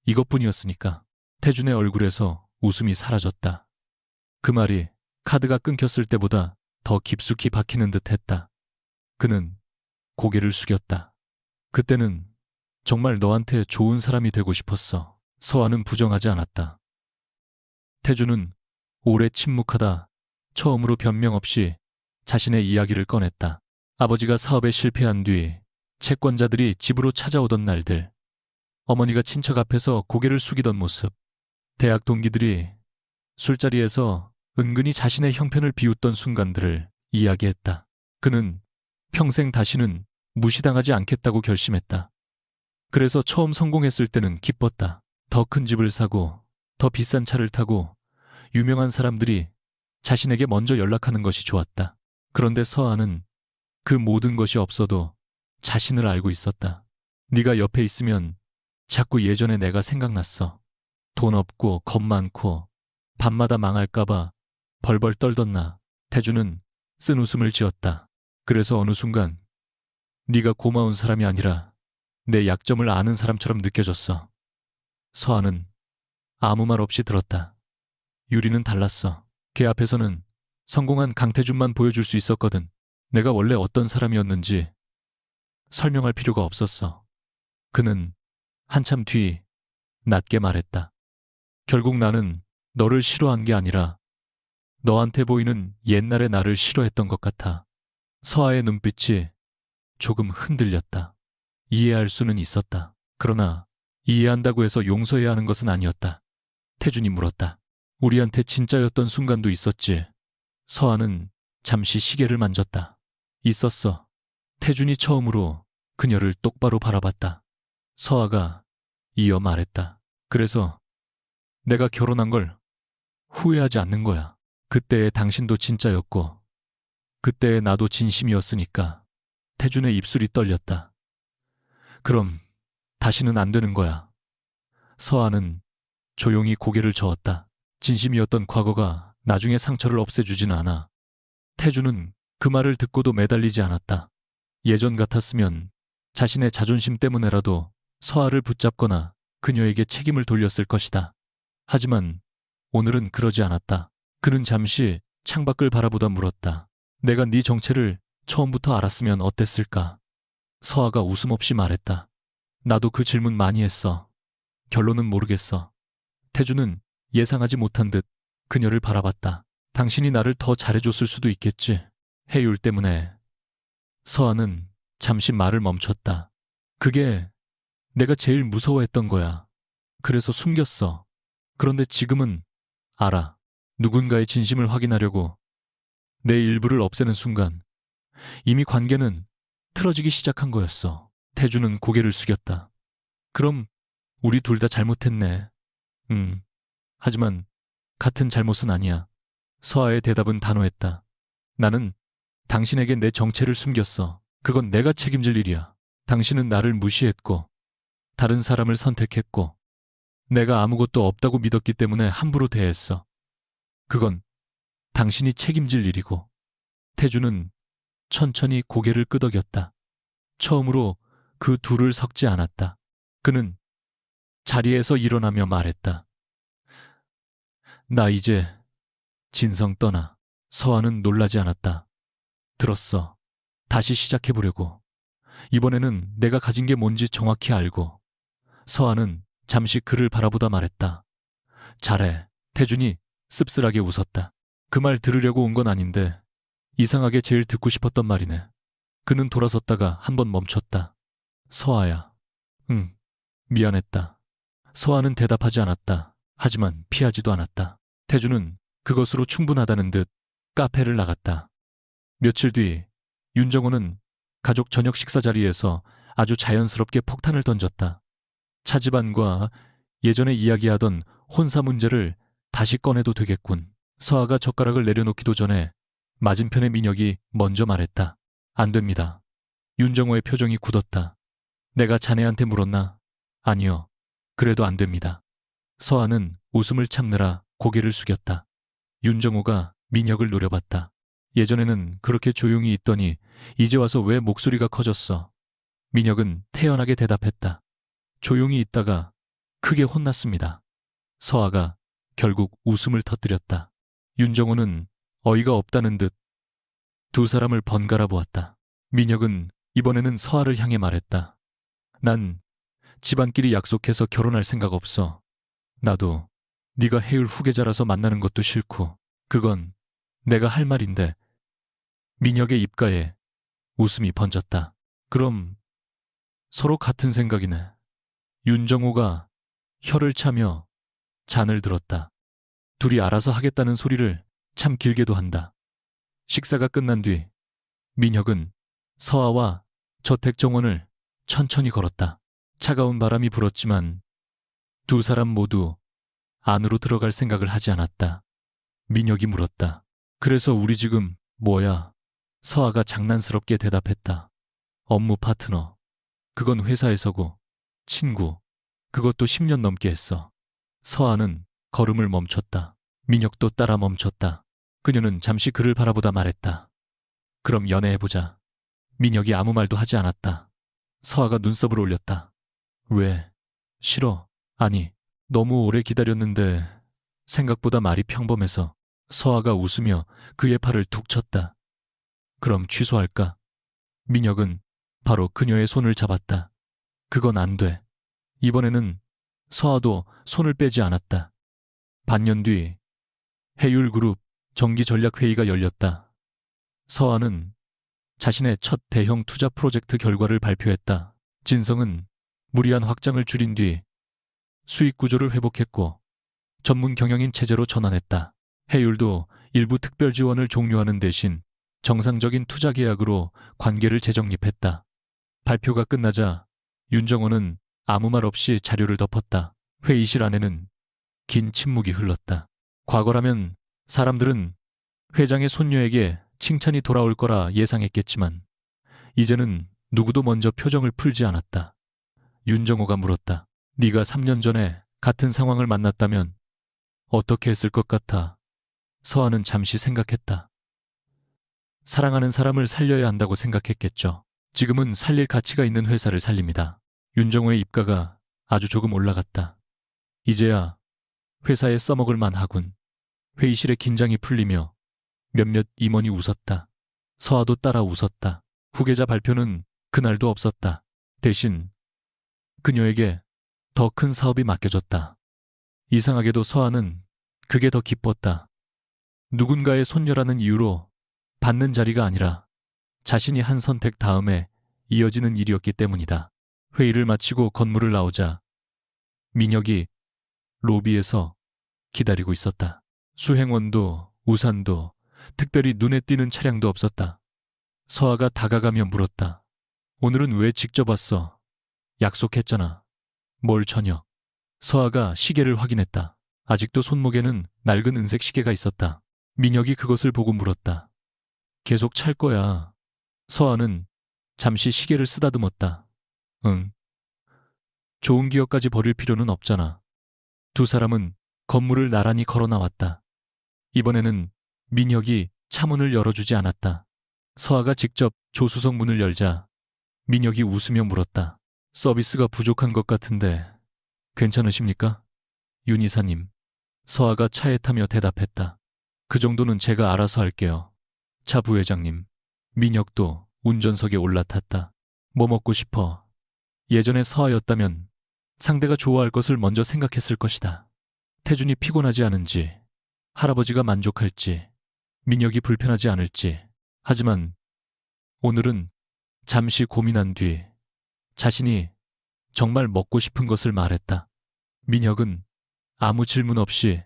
이것뿐이었으니까. 태준의 얼굴에서 웃음이 사라졌다. 그 말이 카드가 끊겼을 때보다 더 깊숙이 박히는 듯 했다. 그는 고개를 숙였다. 그때는 정말 너한테 좋은 사람이 되고 싶었어. 서아는 부정하지 않았다. 태주는 오래 침묵하다 처음으로 변명 없이 자신의 이야기를 꺼냈다. 아버지가 사업에 실패한 뒤 채권자들이 집으로 찾아오던 날들, 어머니가 친척 앞에서 고개를 숙이던 모습, 대학 동기들이 술자리에서 은근히 자신의 형편을 비웃던 순간들을 이야기했다. 그는 평생 다시는 무시당하지 않겠다고 결심했다. 그래서 처음 성공했을 때는 기뻤다. 더 큰 집을 사고 더 비싼 차를 타고 유명한 사람들이 자신에게 먼저 연락하는 것이 좋았다. 그런데 서아는 그 모든 것이 없어도 자신을 알고 있었다. 네가 옆에 있으면 자꾸 예전의 내가 생각났어. 돈 없고 겁 많고 밤마다 망할까봐 벌벌 떨던 나. 태주는 쓴 웃음을 지었다. 그래서 어느 순간 네가 고마운 사람이 아니라 내 약점을 아는 사람처럼 느껴졌어. 서아는 아무 말 없이 들었다. 유리는 달랐어. 걔 앞에서는 성공한 강태준만 보여줄 수 있었거든. 내가 원래 어떤 사람이었는지 설명할 필요가 없었어. 그는 한참 뒤 낮게 말했다. 결국 나는 너를 싫어한 게 아니라 너한테 보이는 옛날의 나를 싫어했던 것 같아. 서아의 눈빛이 조금 흔들렸다. 이해할 수는 있었다. 그러나 이해한다고 해서 용서해야 하는 것은 아니었다. 태준이 물었다. 우리한테 진짜였던 순간도 있었지. 서아는 잠시 시계를 만졌다. 있었어. 태준이 처음으로 그녀를 똑바로 바라봤다. 서아가 이어 말했다. 그래서 내가 결혼한 걸 후회하지 않는 거야. 그때의 당신도 진짜였고 그때의 나도 진심이었으니까. 태준의 입술이 떨렸다. 그럼 다시는 안 되는 거야. 서아는 조용히 고개를 저었다. 진심이었던 과거가 나중에 상처를 없애주진 않아. 태준은 그 말을 듣고도 매달리지 않았다. 예전 같았으면 자신의 자존심 때문에라도 서아를 붙잡거나 그녀에게 책임을 돌렸을 것이다. 하지만 오늘은 그러지 않았다. 그는 잠시 창밖을 바라보다 물었다. 내가 네 정체를 처음부터 알았으면 어땠을까? 서아가 웃음 없이 말했다. 나도 그 질문 많이 했어. 결론은 모르겠어. 태주는 예상하지 못한 듯 그녀를 바라봤다. 당신이 나를 더 잘해줬을 수도 있겠지. 해율 때문에. 서아는 잠시 말을 멈췄다. 그게 내가 제일 무서워했던 거야. 그래서 숨겼어. 그런데 지금은 알아. 누군가의 진심을 확인하려고 내 일부를 없애는 순간 이미 관계는 틀어지기 시작한 거였어. 태주는 고개를 숙였다. 그럼 우리 둘 다 잘못했네. 하지만 같은 잘못은 아니야. 서아의 대답은 단호했다. 나는 당신에게 내 정체를 숨겼어. 그건 내가 책임질 일이야. 당신은 나를 무시했고 다른 사람을 선택했고 내가 아무것도 없다고 믿었기 때문에 함부로 대했어. 그건 당신이 책임질 일이고. 태주는 천천히 고개를 끄덕였다. 처음으로 그 둘을 섞지 않았다. 그는 자리에서 일어나며 말했다. 나 이제 진성 떠나. 서아는 놀라지 않았다. 들었어. 다시 시작해보려고. 이번에는 내가 가진 게 뭔지 정확히 알고. 서아는 잠시 그를 바라보다 말했다. 잘해. 태준이 씁쓸하게 웃었다. 그 말 들으려고 온 건 아닌데 이상하게 제일 듣고 싶었던 말이네. 그는 돌아섰다가 한번 멈췄다. 서아야. 응. 미안했다. 서아는 대답하지 않았다. 하지만 피하지도 않았다. 태주는 그것으로 충분하다는 듯 카페를 나갔다. 며칠 뒤 윤정호는 가족 저녁 식사 자리에서 아주 자연스럽게 폭탄을 던졌다. 차집안과 예전에 이야기하던 혼사 문제를 다시 꺼내도 되겠군. 서아가 젓가락을 내려놓기도 전에 맞은편의 민혁이 먼저 말했다. 안 됩니다. 윤정호의 표정이 굳었다. 내가 자네한테 물었나? 아니요. 그래도 안 됩니다. 서아는 웃음을 참느라 고개를 숙였다. 윤정호가 민혁을 노려봤다. 예전에는 그렇게 조용히 있더니 이제 와서 왜 목소리가 커졌어? 민혁은 태연하게 대답했다. 조용히 있다가 크게 혼났습니다. 서아가 결국 웃음을 터뜨렸다. 윤정호는 어이가 없다는 듯 두 사람을 번갈아 보았다. 민혁은 이번에는 서아를 향해 말했다. 난 집안끼리 약속해서 결혼할 생각 없어. 나도 네가 해율 후계자라서 만나는 것도 싫고 그건 내가 할 말인데. 민혁의 입가에 웃음이 번졌다. 그럼 서로 같은 생각이네. 윤정호가 혀를 차며 잔을 들었다. 둘이 알아서 하겠다는 소리를 참 길게도 한다. 식사가 끝난 뒤 민혁은 서아와 저택 정원을 천천히 걸었다. 차가운 바람이 불었지만 두 사람 모두 안으로 들어갈 생각을 하지 않았다. 민혁이 물었다. 그래서 우리 지금 뭐야? 서아가 장난스럽게 대답했다. 업무 파트너. 그건 회사에서고 친구. 그것도 10년 넘게 했어. 서아는 걸음을 멈췄다. 민혁도 따라 멈췄다. 그녀는 잠시 그를 바라보다 말했다. 그럼 연애해보자. 민혁이 아무 말도 하지 않았다. 서아가 눈썹을 올렸다. 왜? 싫어. 아니, 너무 오래 기다렸는데 생각보다 말이 평범해서. 서아가 웃으며 그의 팔을 툭 쳤다. 그럼 취소할까? 민혁은 바로 그녀의 손을 잡았다. 그건 안 돼. 이번에는 서아도 손을 빼지 않았다. 반년 뒤 해율그룹 정기전략회의가 열렸다. 서아는 자신의 첫 대형 투자 프로젝트 결과를 발표했다. 진성은 무리한 확장을 줄인 뒤 수익 구조를 회복했고 전문 경영인 체제로 전환했다. 해율도 일부 특별 지원을 종료하는 대신 정상적인 투자 계약으로 관계를 재정립했다. 발표가 끝나자 윤정호는 아무 말 없이 자료를 덮었다. 회의실 안에는 긴 침묵이 흘렀다. 과거라면 사람들은 회장의 손녀에게 칭찬이 돌아올 거라 예상했겠지만 이제는 누구도 먼저 표정을 풀지 않았다. 윤정호가 물었다. 네가 3년 전에 같은 상황을 만났다면 어떻게 했을 것 같아? 서아는 잠시 생각했다. 사랑하는 사람을 살려야 한다고 생각했겠죠. 지금은 살릴 가치가 있는 회사를 살립니다. 윤정호의 입가가 아주 조금 올라갔다. 이제야 회사에 써먹을 만하군. 회의실의 긴장이 풀리며 몇몇 임원이 웃었다. 서아도 따라 웃었다. 후계자 발표는 그날도 없었다. 대신 그녀에게 더 큰 사업이 맡겨졌다. 이상하게도 서아는 그게 더 기뻤다. 누군가의 손녀라는 이유로 받는 자리가 아니라 자신이 한 선택 다음에 이어지는 일이었기 때문이다. 회의를 마치고 건물을 나오자 민혁이 로비에서 기다리고 있었다. 수행원도 우산도 특별히 눈에 띄는 차량도 없었다. 서아가 다가가며 물었다. 오늘은 왜 직접 왔어? 약속했잖아. 뭘 저녁? 서아가 시계를 확인했다. 아직도 손목에는 낡은 은색 시계가 있었다. 민혁이 그것을 보고 물었다. 계속 찰 거야. 서아는 잠시 시계를 쓰다듬었다. 응. 좋은 기억까지 버릴 필요는 없잖아. 두 사람은 건물을 나란히 걸어 나왔다. 이번에는 민혁이 차문을 열어주지 않았다. 서아가 직접 조수석 문을 열자 민혁이 웃으며 물었다. 서비스가 부족한 것 같은데 괜찮으십니까? 윤 이사님. 서아가 차에 타며 대답했다. 그 정도는 제가 알아서 할게요. 차 부회장님. 민혁도 운전석에 올라탔다. 뭐 먹고 싶어? 예전에 서아였다면 상대가 좋아할 것을 먼저 생각했을 것이다. 태준이 피곤하지 않은지, 할아버지가 만족할지, 민혁이 불편하지 않을지. 하지만 오늘은 잠시 고민한 뒤 자신이 정말 먹고 싶은 것을 말했다. 민혁은 아무 질문 없이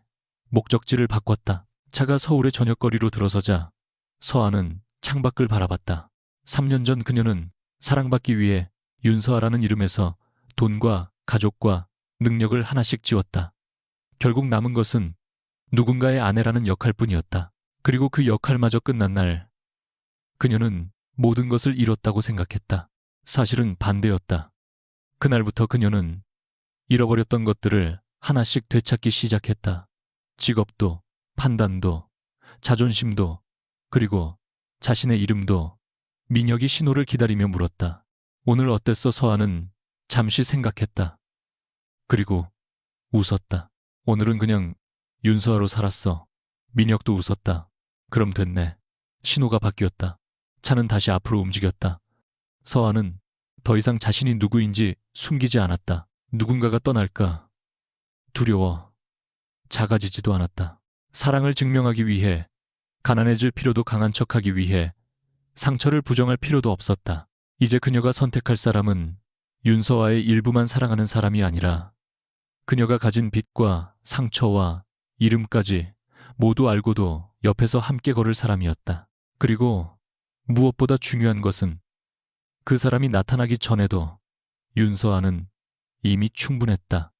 목적지를 바꿨다. 차가 서울의 저녁거리로 들어서자 서아는 창밖을 바라봤다. 3년 전 그녀는 사랑받기 위해 윤서아라는 이름에서 돈과 가족과 능력을 하나씩 지웠다. 결국 남은 것은 누군가의 아내라는 역할뿐이었다. 그리고 그 역할마저 끝난 날 그녀는 모든 것을 잃었다고 생각했다. 사실은 반대였다. 그날부터 그녀는 잃어버렸던 것들을 하나씩 되찾기 시작했다. 직업도, 판단도, 자존심도, 그리고 자신의 이름도. 민혁이 신호를 기다리며 물었다. 오늘 어땠어? 서아는 잠시 생각했다. 그리고 웃었다. 오늘은 그냥 윤서아로 살았어. 민혁도 웃었다. 그럼 됐네. 신호가 바뀌었다. 차는 다시 앞으로 움직였다. 서아는 더 이상 자신이 누구인지 숨기지 않았다. 누군가가 떠날까? 두려워. 작아지지도 않았다. 사랑을 증명하기 위해, 가난해질 필요도 강한 척하기 위해 상처를 부정할 필요도 없었다. 이제 그녀가 선택할 사람은 윤서와의 일부만 사랑하는 사람이 아니라 그녀가 가진 빚과 상처와 이름까지 모두 알고도 옆에서 함께 걸을 사람이었다. 그리고 무엇보다 중요한 것은 그 사람이 나타나기 전에도 윤서아는 이미 충분했다.